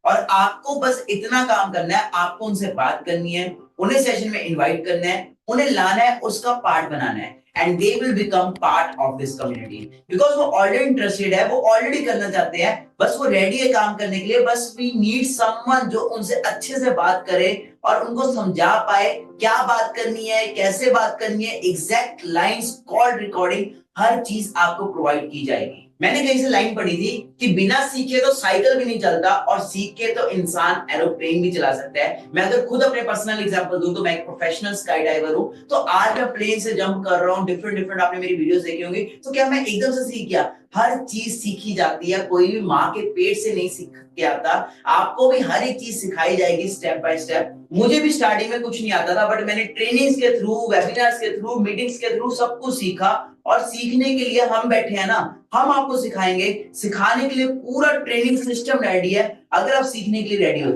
और आपको बस इतना काम करना है, आपको उनसे बात करनी है, उन्हें सेशन में इनवाइट करना है, उन्हें लाना है, उसका पार्ट बनाना है, and they will become part of this community. Because वो ऑलरेडी इंटरेस्टेड है, वो ऑलरेडी करना चाहते हैं, बस वो रेडी है काम करने के लिए। बस वी नीड समवन जो उनसे अच्छे से बात करे और उनको समझा पाए क्या बात करनी है, कैसे बात करनी है, एग्जैक्ट लाइंस, कॉल रिकॉर्डिंग, हर चीज आपको प्रोवाइड की जाएगी। मैंने कहीं से लाइन पढ़ी थी कि बिना सीखे तो साइकिल भी नहीं चलता और सीख के तो इंसान एरोप्लेन भी चला सकता है। मैं अगर खुद अपने पर्सनल एग्जांपल दूं तो मैं एक प्रोफेशनल स्काई डाइवर हूं। तो आज मैं प्लेन से जंप कर रहा हूं, डिफरेंट आपने मेरी वीडियोस देखी होंगी। तो क्या मैं एकदम से सीख गया? हर चीज सीखी जाती है, कोई भी माँ के पेट से नहीं सीख के आता। आपको भी हर एक चीज सिखाई जाएगी स्टेप बाय स्टेप। मुझे भी स्टार्टिंग में कुछ नहीं आता था, बट मैंने ट्रेनिंग्स के थ्रू, वेबिनार्स के थ्रू, मीटिंग्स के थ्रू सब कुछ सीखा। और सीखने के लिए हम बैठे हैं ना, हम आपको सिखाएंगे। सिखाने के लिए पूरा ट्रेनिंग सिस्टम रेडी है, अगर आप सीखने के लिए रेडी हो।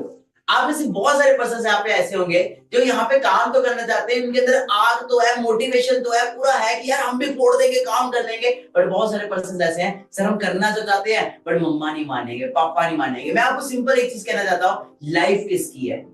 आप में से बहुत सारे पर्सन यहाँ पे ऐसे होंगे जो यहाँ पे काम तो करना चाहते हैं, उनके अंदर आग तो है, मोटिवेशन तो है, पूरा है कि यार हम भी फोड़ देंगे, काम कर लेंगे। बट बहुत सारे पर्सन ऐसे हैं, सर हम करना तो चाहते हैं बट मम्मा नहीं मानेंगे, पापा नहीं मानेंगे। मैं आपको सिंपल एक चीज कहना चाहता हूँ, लाइफ किसकी है,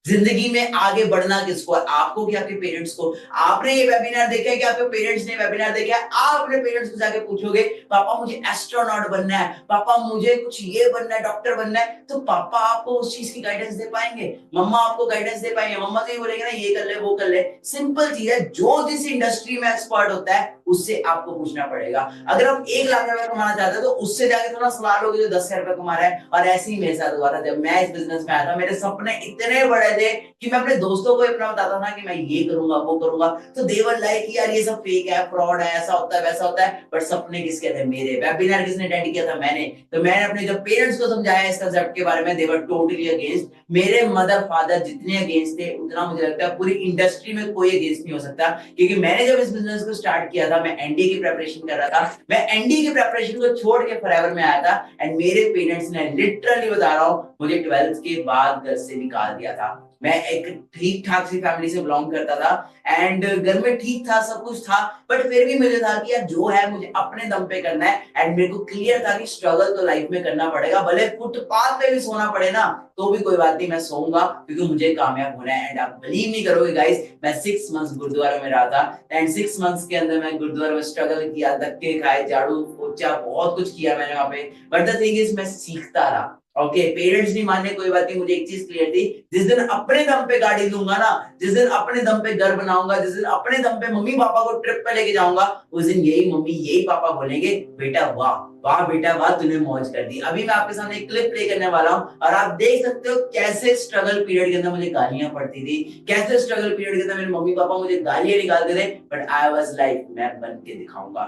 जिंदगी में आगे बढ़ना किसको है, आपको कि आपके पेरेंट्स को? आपने ये वेबिनार देखा है कि आपके पेरेंट्स ने वेबिनार देखा है? आप अपने पेरेंट्स को जाके पूछोगे पापा मुझे एस्ट्रोनॉट बनना है, पापा मुझे कुछ ये बनना है, डॉक्टर बनना है, तो पापा आपको उस चीज की गाइडेंस दे पाएंगे? मम्मा आपको गाइडेंस दे पाएंगे? मम्मा तो ये बोलेंगे ना ये कर ले वो कर ले। सिंपल चीज है, जो जिस इंडस्ट्री में एक्सपर्ट होता है उससे आपको पूछना पड़ेगा। अगर आप 1 लाख रुपए कमाना चाहते हो तो उससे जाके थोड़ा सवाल होगा जो 10,000 रुपए कमा रहा है। और ऐसे ही मेरे साथ हुआ था। जब मैं इस बिजनेस में आया था, मेरे सपने इतने बड़े थे कि मैं अपने दोस्तों को अपना बताता था कि मैं ये करूंगा वो करूंगा, तो दे वर लाइक यार ये सब फेक है, फ्रॉड है, ऐसा होता है वैसा होता है। बट सपने किसके थे? मेरे। वेबिनार किसने अटेंड किया था? मैंने। तो मैंने अपने जब पेरेंट्स को समझाया इस कंसेप्ट के बारे में, दे वर टोटली अगेंस्ट। मेरे मदर फादर जितने अगेंस्ट थे, उतना मुझे लगता है पूरी इंडस्ट्री में कोई अगेंस्ट नहीं हो सकता। क्योंकि मैंने जब इस बिजनेस को स्टार्ट किया था, मैं एनडीए की प्रिपरेशन कर रहा था। मैं एनडीए की प्रिपरेशन को छोड़ के फॉरएवर में आया था। एंड मेरे पेरेंट्स ने, लिटरली बता रहा हूँ, मुझे 12th के बाद घर से निकाल दिया था। मैं एक ठीक ठाक सी फैमिली से बिलोंग करता था एंड घर में ठीक था, सब कुछ था। बट फिर भी मुझे था कि यार जो है मुझे अपने दम पे करना है। एंड मेरे को क्लियर था कि स्ट्रगल तो लाइफ में करना पड़ेगा, भले फुटपाथ पे भी सोना पड़े ना तो भी कोई बात नहीं, मैं सोऊंगा, क्योंकि मुझे कामयाब होना है। एंड आप बिलीव नहीं करोगे गाइस, मैं 6 मंथ्स गुरुद्वारा में रहा था। एंड 6 मंथ्स के अंदर मैं गुरुद्वारा में स्ट्रगल किया, धक्के खाए, झाड़ू पोछा, बहुत कुछ किया मैंने वहां पे। बट द थिंग इज, मैं सीखता रहा। ओके, पेरेंट्स नहीं माने कोई बात नहीं, मुझे एक चीज क्लियर थी, जिस दिन अपने दम पे गाड़ी लूंगा ना, जिस दिन अपने दम पे घर बनाऊंगा, जिस दिन अपने दम पे मम्मी पापा को ट्रिप पे लेके जाऊंगा, उस दिन यही मम्मी यही पापा बोलेंगे, बेटा वाह वाह बेटा वाह, तूने मौज कर दी। अभी मैं आपके सामने एक क्लिप प्ले करने वाला हूं और आप देख सकते हो कैसे स्ट्रगल पीरियड के अंदर मुझे गालियां पड़ती थी, कैसे स्ट्रगल पीरियड के अंदर मेरे मम्मी पापा मुझे गालियां निकालते थे। बट आई वाज लाइक, मैं बन के दिखाऊंगा,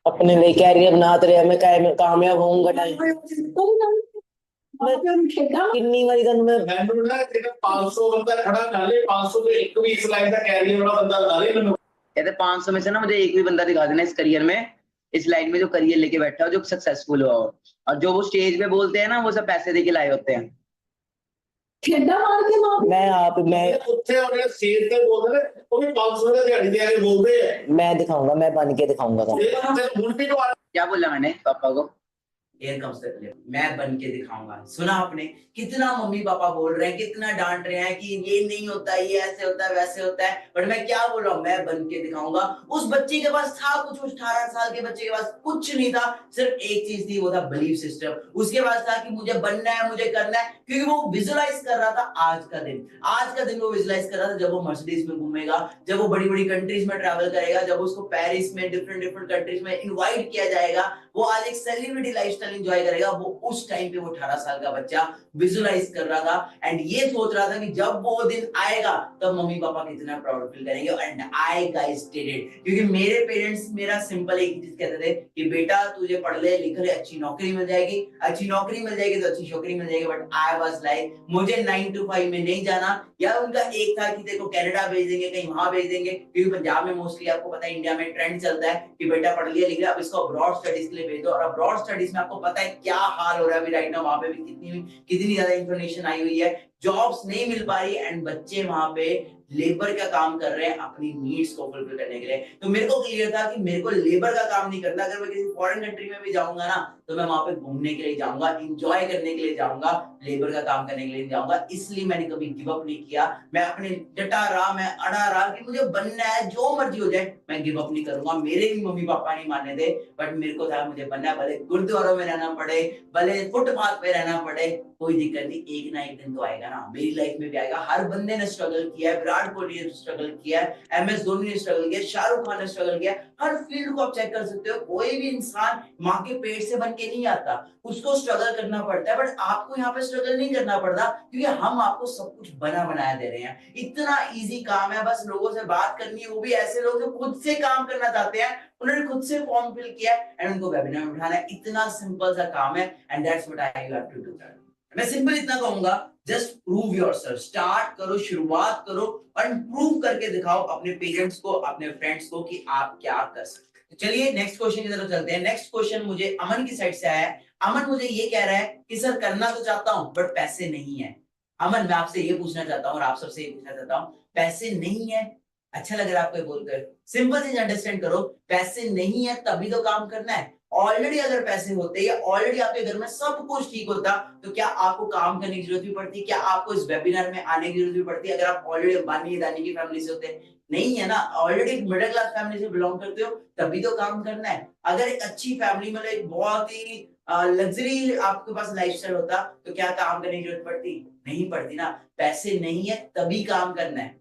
अपने लिए कैरियर बनाते रहे, मैं कामयाब होऊंगा। किन्नी वारी गन में ਮੈਨੂੰ ਨਾ ਜਿਹੜਾ 500 बंदा खड़ा कर ले, 500 तो एक भी इस लाइन का कैरियर वाला बंदा बता दे ਮੈਨੂੰ। कहते 500 में से ना मुझे एक भी बंदा दिखा देना इस करियर में, इस लाइन में जो करियर लेके बैठा हो, जो सक्सेसफुल हुआ हो। और जो वो स्टेज पे बोलते हैं ना, वो सब पैसे देके लाए होते हैं। खेड़ा मार के मार, मैं ਉੱਥੇ ਉਹਨੇ ਸਟੇਜ ਤੇ ਬੋਲਦੇ ਨੇ, ਉਹ ਵੀ 500 ਦਾ ਦਿਹਾੜੀ ਦੇ ਕੇ ਬੋਲਦੇ ਆ। मैं दिखाऊंगा, मैं बन के दिखाऊंगा। क्या बोला मैंने पापा को? Here comes the clip. मैं बन के दिखाऊंगा। सुना आपने कितना मम्मी पापा बोल रहे हैं, कितना डांट रहे हैं कि ये नहीं होता, ये ऐसे होता है वैसे होता है, बट मैं क्या बोल रहा हूँ, मैं बन के दिखाऊंगा। उस बच्चे के पास था कुछ, 18 साल के बच्चे के पास कुछ नहीं था, सिर्फ एक चीज थी, वो था बिलीफ सिस्टम। उसके पास था कि मुझे बनना है, मुझे करना है, क्योंकि वो विजुअलाइज कर रहा था आज का दिन। आज का दिन वो विजुअलाइज कर रहा था जब वो मर्सिडीज में घूमेगा, जब वो बड़ी बड़ी कंट्रीज में ट्रैवल करेगा, जब उसको पेरिस में डिफरेंट कंट्रीज में इनवाइट किया जाएगा, वो आज एक सेलिब्रिटी लाइफस्टाइल एंजॉय करेगा। वो उस टाइम पे वो 18 साल का बच्चा विजुअलाइज कर रहा था एंड ये सोच रहा था कि जब वो दिन आएगा तब मम्मी पापा कितना प्राउड फील करेंगे। And I guys did it, क्योंकि मेरे पेरेंट्स मेरा सिंपल एक चीज कहते थे कि बेटा तुझे पढ़ ले लिख ले, अच्छी नौकरी मिल जाएगी, अच्छी नौकरी मिल जाएगी तो अच्छी छोकरी मिल जाएगी। बट आई वाज लाइक, मुझे 9 to 5 में नहीं जाना। या उनका एक था कि देखो कनाडा भेज देंगे, कहीं वहां भेज देंगे, क्योंकि पंजाब में मोस्टली आपको पता है इंडिया में ट्रेंड चलता है कि बेटा पढ़ लिया लिख लिया, अब इसको अब्रॉड स्टडीज के लिए भेज दो। और अब्रॉड स्टडीज में आपको पता है क्या हाल हो रहा है अभी राइट नाउ, वहां पे भी कितनी ज्यादा इंफॉर्मेशन आई हुई है, जॉब्स नहीं मिल पा रही एंड बच्चे वहां पे लेबर का काम कर रहे हैं अपनी नीड्स को फुलफिल करने के लिए। तो मेरे को क्लियर था कि मेरे को लेबर का काम नहीं करना। अगर मैं किसी फॉरेन कंट्री में भी जाऊंगा ना, तो मैं वहां पे घूमने के लिए जाऊंगा, एंजॉय करने के लिए जाऊंगा, लेबर का काम करने के लिए जाऊंगा। इसलिए मैंने कभी गिव अप नहीं किया। मैं अपने डटा रहा, मैं अड़ा रहा कि मुझे बनना है, जो मर्जी हो जाए मैं गिव अप नहीं करूंगा। मेरे भी मम्मी पापा नहीं माने थे, बट मेरे को था मुझे बनना है, भले गुरुद्वारों में रहना पड़े, भले फुटपाथ पे रहना पड़े, कोई दिक्कत नहीं, एक ना एक दिन तो आएगा ना, मेरी लाइफ में भी आएगा। हर बंदे ने स्ट्रगल किया है, विराट कोहली ने स्ट्रगल किया है, MS धोनी ने स्ट्रगल किया, शाहरुख खान ने स्ट्रगल किया। हर फील्ड को आप चेक कर सकते हो, कोई भी इंसान माँ के पेट से बन के नहीं आता, उसको स्ट्रगल करना पड़ता है। बट आपको यहाँ पे स्ट्रगल नहीं करना पड़ता, क्योंकि हम आपको सब कुछ बना बनाया दे रहे हैं। इतना इजी काम है, बस लोगों से बात करनी है, वो भी ऐसे लोग जो खुद से काम करना चाहते हैं, उन्होंने खुद से फॉर्म फिल किया एंड उनको वेबिनार में उठाना है। इतना सिंपल सा काम है and that's what I have to do. मैं सिंपल इतना कहूंगा, जस्ट प्रूव योरसेल्फ, स्टार्ट करो, शुरुआत करो और प्रूव करके दिखाओ अपने पेरेंट्स को, अपने फ्रेंड्स को कि आप क्या कर सकते हैं। तो चलिए नेक्स्ट क्वेश्चन की तरफ चलते हैं। नेक्स्ट क्वेश्चन मुझे अमन की साइड से आया है। अमन मुझे ये कह रहा है कि सर करना तो चाहता हूं बट पैसे नहीं है। अमन मैं आपसे ये पूछना चाहता हूं और आप सबसे ये पूछना चाहता हूं, पैसे नहीं है, अच्छा लग रहा है आपको बोलकर? सिंपल चीज अंडरस्टैंड करो, पैसे नहीं है तभी तो काम करना है। ऑलरेडी अगर पैसे होते या ऑलरेडी आपके घर में सब कुछ ठीक होता, तो क्या आपको काम करने की जरूरत भी पड़ती? क्या आपको इस वेबिनार में आने की जरूरत भी पड़ती अगर आप ऑलरेडी अंबानी अदानी की फैमिली से होते? नहीं है ना, ऑलरेडी मिडिल क्लास फैमिली से बिलोंग करते हो तभी तो काम करना है। अगर एक अच्छी फैमिली मतलब एक बहुत ही लग्जरी आपके पास लाइफस्टाइल होता, तो क्या काम करने की जरूरत पड़ती? नहीं पड़ती ना। पैसे नहीं है तभी काम करना है।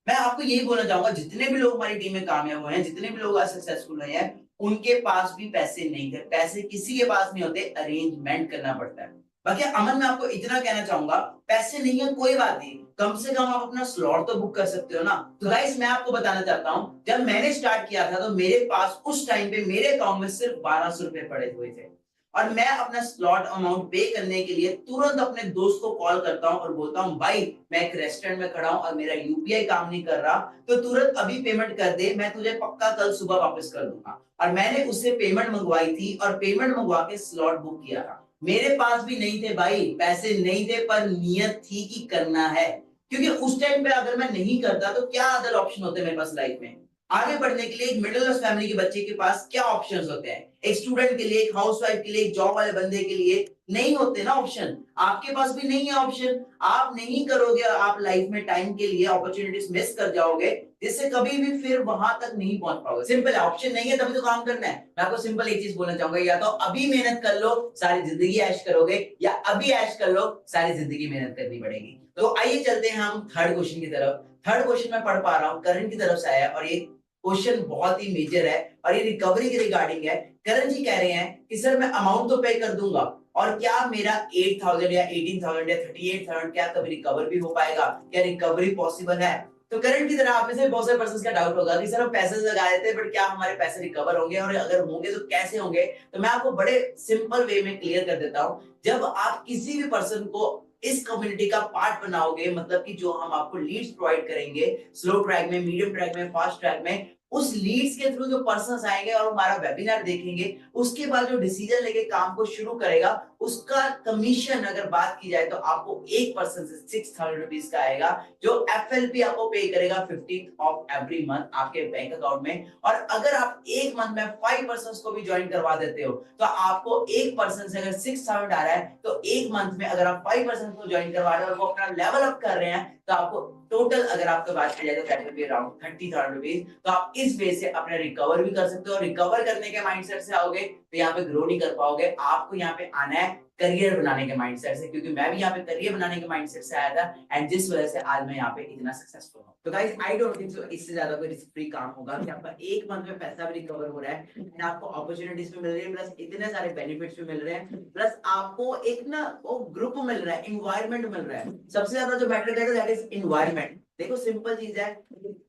मैं आपको यही बोलना चाहूंगा, जितने भी लोग हमारी टीम में कामयाब हुए हैं, जितने भी लोग आज सक्सेसफुल हुए हैं, उनके पास भी पैसे नहीं थे। पैसे किसी के पास नहीं होते, अरेंजमेंट करना पड़ता है। बाकी अमन, मैं आपको इतना कहना चाहूंगा, पैसे नहीं है कोई बात नहीं, कम से कम आप अपना स्लॉट तो बुक कर सकते हो ना। तो गाइस, मैं आपको बताना चाहता हूँ, जब मैंने स्टार्ट किया था तो मेरे पास उस टाइम पे मेरे अकाउंट में सिर्फ 1200 रुपए पड़े हुए थे, और मैं अपना स्लॉट अमाउंट पे करने के लिए तुरंत अपने दोस्त को कॉल करता हूं और बोलता हूं, भाई मैं एक रेस्टोरेंट में खड़ा हूं और मेरा यूपीआई काम नहीं कर रहा, तो तुरंत अभी पेमेंट कर दे, मैं तुझे पक्का कल सुबह वापस कर दूंगा। और मैंने उससे पेमेंट मंगवाई थी और पेमेंट मंगवा के स्लॉट बुक किया था। मेरे पास भी नहीं थे भाई, पैसे नहीं थे, पर नियत थी कि करना है। क्योंकि उस टाइम पे अगर मैं नहीं करता तो क्या अदर ऑप्शन होते मेरे पास लाइफ में आगे बढ़ने के लिए। एक मिडिल क्लास फैमिली के बच्चे के पास क्या ऑप्शंस होते हैं, एक स्टूडेंट के लिए, एक हाउसवाइफ के लिए, एक जॉब वाले बंदे के लिए नहीं होते ना ऑप्शन। आपके पास भी नहीं है ऑप्शन, आप नहीं करोगे, आप लाइफ में टाइम के लिए अपॉर्चुनिटीज मिस कर जाओगे, जिससे कभी भी फिर वहां तक नहीं पहुंच पाओगे। सिंपल है, ऑप्शन नहीं है तभी तो काम करना है। मैं आपको सिंपल एक चीज बोलना चाहूंगा, या तो अभी मेहनत कर लो, सारी जिंदगी ऐश करोगे, या अभी ऐश कर लो, सारी जिंदगी मेहनत करनी पड़ेगी। तो आइए चलते हैं हम थर्ड क्वेश्चन की तरफ। थर्ड क्वेश्चन मैं पढ़ पा रहा हूँ, करण की तरफ से आया, और ये क्वेश्चन बहुत ही मेजर है और ये रिकवरी के रिगार्डिंग है। करण जी कह रहे हैं कि सर मैं अमाउंट तो पे कर दूंगा, और क्या मेरा 8000 या 18000 या 38000 क्या कभी रिकवर भी हो पाएगा, क्या रिकवरी पॉसिबल है? तो करंट की तरह आप में से बहुत सारे पर्सन का डाउट होगा कि सर हम पैसे लगा देते हैं बट क्या हमारे पैसे रिकवर होंगे, और अगर होंगे तो कैसे होंगे? तो मैं आपको बड़े सिंपल वे में क्लियर कर देता हूं। जब आप किसी भी पर्सन को इस कम्युनिटी का पार्ट बनाओगे, मतलब कि जो हम आपको लीड्स प्रोवाइड करेंगे, स्लो ट्रैक में, मीडियम ट्रैक में, फास्ट ट्रैक में, उस लीड्स के थ्रू जो पर्सन्स आएंगे और हमारा वेबिनार देखेंगे, उसके बाद जो डिसीजन लेके काम को शुरू करेगा, उसका कमीशन अगर बात की जाए तो आपको एक पर्सन से 6000 रुपीज का आएगा, जो एफएलपी आपको पे करेगा 15th ऑफ एवरी मंथ आपके बैंक अकाउंट में। और अगर आप एक मंथ में 5 पर्सन को भी ज्वाइन करवा देते हो, तो आपको एक पर्सन से अगर 6000 आ रहा है, तो एक मंथ में अगर आप 5 पर्सन को ज्वाइन करवा रहे हो और वो अपना लेवल अप कर रहे हैं, तो आपको टोटल अगर आपको बात की जाए तो that will be around 30000 rupees. तो आप इस वे से अपने रिकवर भी कर सकते हो, और रिकवर करने के माइंडसेट से आओगे तो यहाँ पे ग्रो नहीं कर पाओगे। आपको यहाँ पे आना है करियर बनाने के माइंडसेट से, क्योंकि मैं भी यहाँ पे करियर बनाने के माइंडसेट से आया था, एंड जिस वजह से आज मैं यहाँ पे इतना सक्सेसफुल हूँ। तो guys, I don't think so इससे ज्यादा कोई रिस्क फ्री काम होगा कि आपका एक मंथ में पैसा भी रिकवर हो रहा है, एंड आपको अपॉर्चुनिटीज भी मिल रही है, प्लस इतने सारे बेनिफिट्स भी मिल रहे हैं, प्लस आपको एक ना वो ग्रुप मिल रहा है, इन्वायरमेंट मिल रहा है। सबसे ज्यादा जो मैटर करता है दैट इज इन्वायरमेंट। देखो सिंपल चीज है,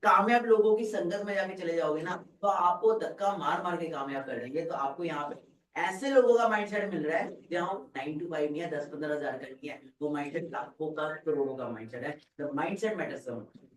कामयाब लोगों की संगत में जाके चले जाओगे ना, तो आपको धक्का मार मार के कामयाब कर देंगे। तो आपको यहाँ पे ऐसे लोगों का माइंडसेट मिल रहा है जहाँ 9 to 5 नहीं है, 10-15 हजार का नहीं है, वो माइंडसेट लाखों का, करोड़ों का माइंडसेट है। The mindset matters so much.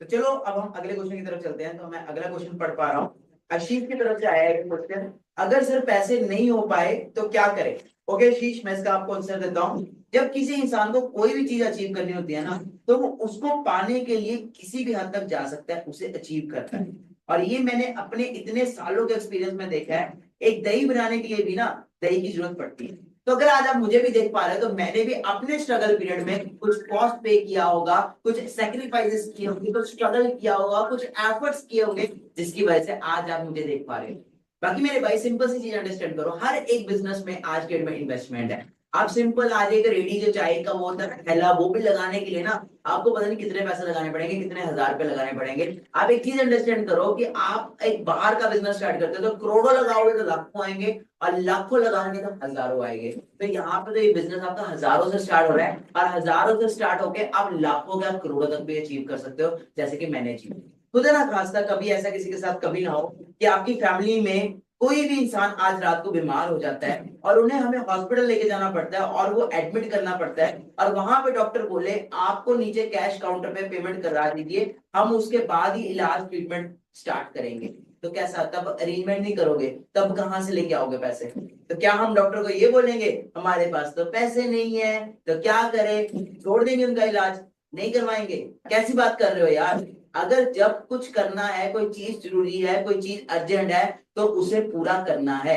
तो चलो अब हम अगले क्वेश्चन की तरफ चलते हैं। तो मैं अगला क्वेश्चन पढ़ पा रहा हूँ, आशीष की तरफ से आया है क्वेश्चन, अगर सर पैसे नहीं हो पाए तो क्या करें? ओके आशीष, मैं इसका आपको आंसर देता हूँ। जब किसी इंसान को कोई भी चीज अचीव करनी होती है ना, तो वो उसको पाने के लिए किसी भी हद तक जा सकता है, उसे अचीव करता है। और ये मैंने अपने इतने सालों के एक्सपीरियंस में देखा है। एक दही बनाने के लिए भी ना दही की जरूरत पड़ती है। तो अगर आज आप मुझे भी देख पा रहे हो, तो मैंने भी अपने स्ट्रगल पीरियड में कुछ कॉस्ट पे किया होगा, कुछ सेक्रीफाइसेस किए होंगे, कुछ स्ट्रगल किया होगा, कुछ एफर्ट्स किए होंगे, जिसकी वजह से आज आप मुझे देख पा रहे हो। बाकी मेरे भाई, सिंपल सी चीज अंडरस्टैंड करो, हर एक बिजनेस में आज के डेट में इन्वेस्टमेंट है। आप सिंपल आज एक रेडी जो चाय का वो होता है थैला, वो भी लगाने के लिए ना आपको पता नहीं कितने पैसे लगाने पड़ेंगे, कितने हजार रुपए लगाने पड़ेंगे। आप एक चीज अंडरस्टैंड करो कि आप एक बाहर का बिजनेस स्टार्ट करते हो तो करोड़ों लगाओगे तो लाखों आएंगे, और लाखों लगाओगे तो हजारों आएंगे। तो यहाँ पे तो ये बिजनेस आपका हजारों से स्टार्ट हो रहा है, और हजारों से स्टार्ट होके आप लाखों का करोड़ों तक भी अचीव कर सकते हो, जैसे कि मैंने अचीव। खुद है ना, खासकर कभी ऐसा किसी के साथ कभी ना हो कि आपकी फैमिली में कोई भी इंसान आज रात को बीमार हो जाता है और उन्हें हमें हॉस्पिटल लेके जाना पड़ता है, और वो एडमिट करना पड़ता है, और वहां पे डॉक्टर बोले आपको नीचे कैश काउंटर पे पेमेंट करा दीजिए, हम उसके बाद ही इलाज ट्रीटमेंट स्टार्ट करेंगे। तो कैसा, तब अरेंजमेंट नहीं करोगे, तब कहां से लेके आओगे पैसे? तो क्या हम डॉक्टर को ये बोलेंगे हमारे पास तो पैसे नहीं है, तो क्या करें, छोड़ देंगे उनका इलाज, नहीं करवाएंगे? कैसी बात कर रहे हो यार? अगर जब कुछ करना है, कोई चीज जरूरी है, कोई चीज अर्जेंट है, तो उसे पूरा करना है।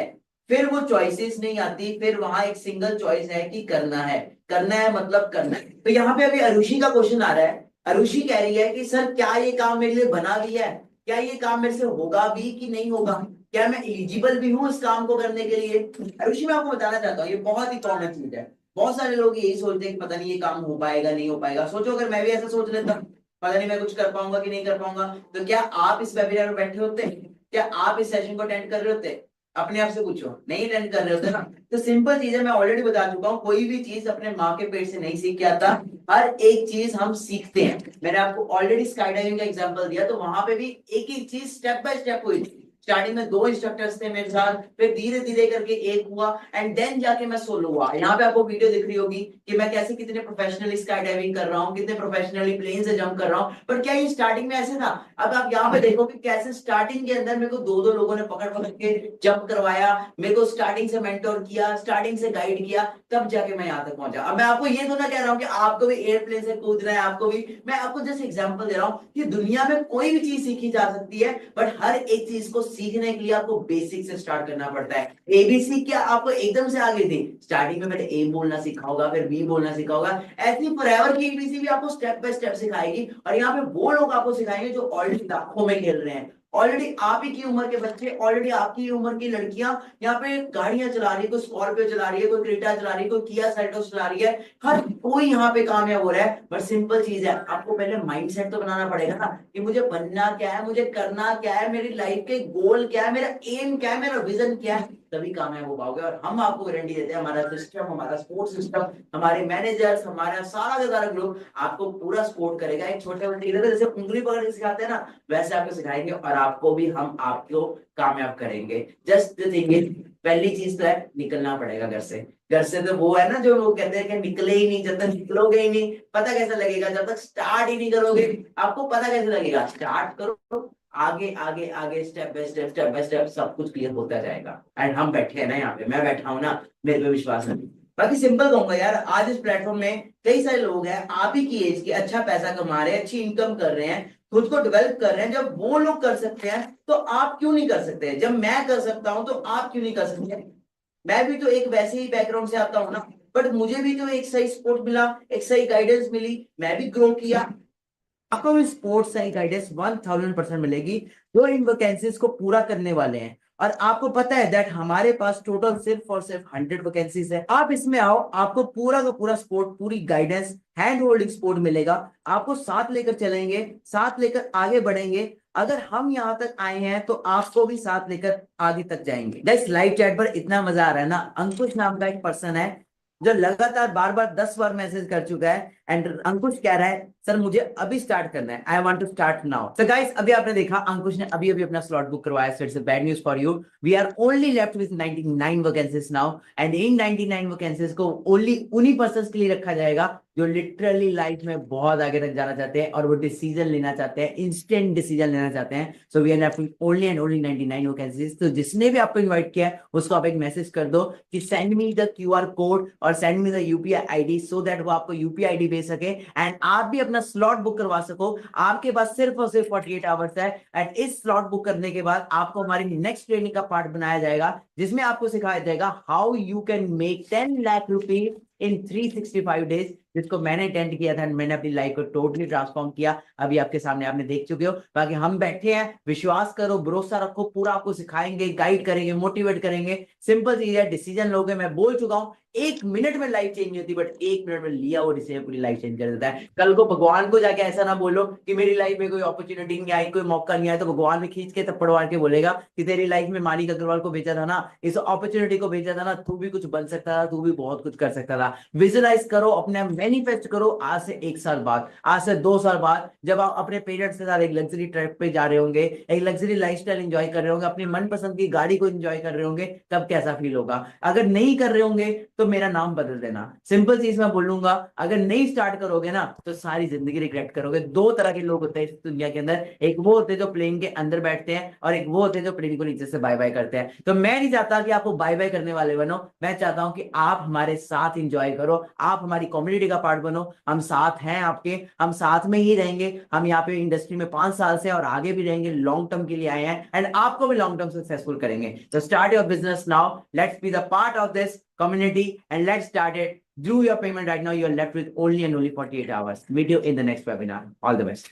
फिर वो चॉइसेस नहीं आती, फिर वहां एक सिंगल चॉइस है कि करना है। करना है मतलब करना है। तो यहाँ पे अभी अरुषि का क्वेश्चन आ रहा है। अरुषि कह रही है कि सर क्या ये काम मेरे लिए बना भी है, क्या ये काम मेरे से होगा भी कि नहीं होगा, क्या मैं एलिजिबल भी हूँ इस काम को करने के लिए? अरुषि, मैं आपको बताना चाहता हूँ, ये बहुत ही कॉमन चीज है। बहुत सारे लोग यही सोचते हैं कि पता नहीं ये काम हो पाएगा नहीं हो पाएगा। सोचो अगर मैं भी ऐसा सोच लेता, पता नहीं मैं कुछ कर पाऊंगा कि नहीं कर पाऊंगा। तो क्या आप इस वेबिनार में बैठे होते? क्या आप इस सेशन को अटेंड कर रहे होते? अपने आप से पूछो, नहीं अटेंड कर रहे होते ना। तो सिंपल चीज है, मैं ऑलरेडी बता चुका हूँ, कोई भी चीज अपने माँ के पेट से नहीं सीख के आता, हर एक चीज हम सीखते हैं। मैंने आपको ऑलरेडी स्काई डाइविंग का एग्जांपल दिया, तो वहां पे भी एक एक चीज स्टेप बाय स्टेप हुई थी। स्टार्टिंग में 2 इंस्ट्रक्टर्स थे मेरे साथ, फिर धीरे धीरे करके एक हुआ, एंड देन जाके मैं सोलो हुआ। यहाँ पे आपको वीडियो दिख रही होगी कि मैं कैसे कितने प्रोफेशनली स्काई डाइविंग कर रहा हूँ, कितने प्रोफेशनली प्लेन से जंप कर रहा हूँ। पर क्या ये स्टार्टिंग में ऐसे था? अब आप यहाँ पे देखो कि कैसे स्टार्टिंग के अंदर मेरे को 2-2 लोगों ने पकड़ पकड़ के जंप करवाया, मेरे को स्टार्टिंग से मेंटोर किया, स्टार्टिंग से गाइड किया, तब जाके मैं यहाँ तक पहुंचा। अब मैं आपको ये तो ना कह रहा हूँ कि आपको भी एयरप्लेन से कूदना है, आपको भी, मैं आपको जस्ट एग्जांपल दे रहा हूँ कि दुनिया में कोई भी चीज सीखी जा सकती है, बट हर एक चीज को सीखने के लिए आपको बेसिक से स्टार्ट करना पड़ता है। एबीसी क्या आपको एकदम से आगे थी? स्टार्टिंग में मैंने ए बोलना सीखा होगा, फिर बी बोलना सीखा होगा, ऐसी फॉरएवर की एबीसी भी आपको स्टेप बाय स्टेप सिखाएगी। और यहाँ पे वो लोग आपको सिखाएंगे जो ऑलरेडी लाखों में खेल रहे हैं, ऑलरेडी आप ही की उम्र के बच्चे, ऑलरेडी आपकी उम्र की लड़कियां यहाँ पे गाड़ियां चला रही है, कोई स्कॉर्पियो चला रही है, कोई क्रेटा चला रही है, कोई किया सेल्टोस चला रही है, हर कोई यहाँ पे कामयाब हो रहा है। बट सिंपल चीज है, आपको पहले माइंडसेट तो बनाना पड़ेगा ना कि मुझे बनना क्या है, मुझे करना क्या है, मेरी लाइफ के गोल क्या है, मेरा एम क्या है, मेरा विजन क्या है, तभी कामयाब हो पाओगे। और हम आपको गारंटी देते हैं, हमारा सिस्टम, हमारा सपोर्ट सिस्टम, हमारे मैनेजर्स, हमारा सारा का सारा ग्रुप आपको पूरा सपोर्ट करेगा। एक छोटे बच्चे की तरह जैसे उंगली पकड़ के सिखाते हैं ना, वैसे आपको सिखाएंगे, और आपको भी हम आपको कामयाब करेंगे। जस्ट द थिंग इज, पहली चीज तो है निकलना पड़ेगा घर से। घर से तो वो है ना जो लोग कहते हैं कि निकले ही नहीं, जब तक निकलोगे ही नहीं पता कैसे लगेगा, जब तक स्टार्ट ही नहीं करोगे आपको पता कैसे लगेगा। स्टार्ट करो, आगे आगे आगे, स्टेप बाय स्टेप सब कुछ क्लियर होता जाएगा। एंड हम बैठे हैं ना यहाँ पे, मैं बैठा हूँ ना, मेरे पे विश्वास है। बाकी सिंपल कहूंगा यार, आज इस प्लेटफॉर्म में कई सारे लोग हैं आप ही की एज के, अच्छा पैसा कमा रहे हैं, अच्छी इनकम कर रहे हैं, खुद को डेवलप कर रहे हैं। जब वो लोग कर सकते हैं तो आप क्यों नहीं कर सकते? जब मैं कर सकता हूं तो आप क्यों नहीं कर सकते? मैं भी तो एक वैसे ही बैकग्राउंड से आता हूँ ना, बट मुझे भी तो एक सही सपोर्ट मिला, एक सही गाइडेंस मिली, मैं भी ग्रो किया। आपको भी स्पोर्ट्स सही गाइडेंस 1000% मिलेगी, जो इन वैकेंसीज को पूरा करने वाले हैं। और आपको पता है दैट हमारे पास टोटल सिर्फ और सिर्फ 100 वैकेंसीज है। आप इसमें आओ, आपको पूरा का पूरा सपोर्ट, पूरी गाइडेंस, हैंड होल्डिंग सपोर्ट मिलेगा। आपको साथ लेकर चलेंगे, साथ लेकर आगे बढ़ेंगे। अगर हम यहाँ तक आए हैं तो आपको भी साथ लेकर आगे तक जाएंगे। गाइस लाइव चैट पर इतना मजा आ रहा है ना, अंकुश नाम का एक पर्सन है जो लगातार बार बार 10 बार मैसेज कर चुका है, एंड अंकुश कह रहा है सर मुझे अभी स्टार्ट करना है, I want to start now. तो गाइस अभी आपने देखा अंकुश ने अभी अभी अपना स्लॉट बुक करवाया, so it's a bad news for you. We are only left with 99 vacancies now, and in 99 vacancies को ओनली उन्हीं पर्संस के लिए रखा जाएगा जो लिटरली लाइफ में बहुत आगे तक जाना चाहते हैं और वो डिसीजन लेना चाहते हैं, इंस्टेंट डिसीजन लेना चाहते हैं। So we are left with only and only 99 vacancies. तो जिसने भी आपको इनवाइट किया है उसको आप एक मैसेज कर दो कि send me the QR code और send me the UPI ID, so that वो आपको UPI ID भेज सके एंड आप भी अपना स्लॉट बुक करवा सको। आपके पास सिर्फ और सिर्फ 48 आवर्स है, एंड इस स्लॉट बुक करने के बाद आपको हमारी नेक्स्ट ट्रेनिंग का पार्ट बनाया जाएगा, जिसमें आपको सिखाया जाएगा how you can make 10 lakh rupees in 365 days, जिसको मैंने अटेंड किया था, मैंने अपनी लाइफ को टोटली ट्रांसफॉर्म किया। अभी आपके सामने आपने देख चुके हो। बाकी हम बैठे हैं, विश्वास करो, भरोसा रखो, पूरा आपको सिखाएंगे, गाइड करेंगे, मोटिवेट करेंगे। सिंपल चीज है, डिसीजन लोगे। मैं बोल चुका हूं 1 मिनट में लाइफ चेंज नहीं होती, बट 1 मिनट में लिया वो डिसीजन पूरी लाइफ चेंज कर देता है। कल को भगवान को जाके ऐसा ना बोलो कि मेरी लाइफ में कोई अपॉर्चुनिटी नहीं आई, कोई मौका नहीं आया, तो भगवान में खींच के थप्पड़ मार के बोलेगा कि तेरी लाइफ में मानिक अग्रवाल को भेजा था ना, इस अपॉर्चुनिटी को भेजा था ना, तू भी कुछ बन सकता था, तू भी बहुत कुछ कर सकता था। विजुअलाइज करो, अपने मैनिफेस्ट करो, आज से 1 साल बाद, आज से 2 साल बाद, जब आप अपने पेरेंट्स के साथ एक लग्जरी ट्रिप पे जा रहे होंगे, एक लग्जरी लाइफस्टाइल एंजॉय कर रहे होंगे, अपनी मनपसंद की गाड़ी को एंजॉय कर रहे होंगे, तब कैसा फील होगा। अगर नहीं कर रहे होंगे तो मेरा नाम बदल देना। सिंपल चीज मैं बोलूंगा, अगर नहीं स्टार्ट करोगे ना तो सारी जिंदगी रिग्रेट करोगे। 2 तरह के लोग होते हैं इस दुनिया के अंदर, एक वो होते हैं जो प्लेन के अंदर बैठते हैं, और एक वो होते हैं जो प्लेन को नीचे से बाय बाय करते हैं। तो मैं नहीं चाहता कि आपको बाय बाय करने वाले बनो, मैं चाहता हूं कि आप हमारे साथ इंजॉय करो, आप हमारी कम्युनिटी का पार्ट बनो। हम साथ हैं आपके, हम साथ में ही रहेंगे। हम यहाँ पे इंडस्ट्री में 5 साल से और आगे भी रहेंगे, लॉन्ग टर्म के लिए आए हैं, एंड आपको भी लॉन्ग टर्म सक्सेसफुल करेंगे। तो start your business now, let's be the part of this community and let's start it. Do your payment right now. You are left with only and only 48 hours. Video in the next webinar. All the best.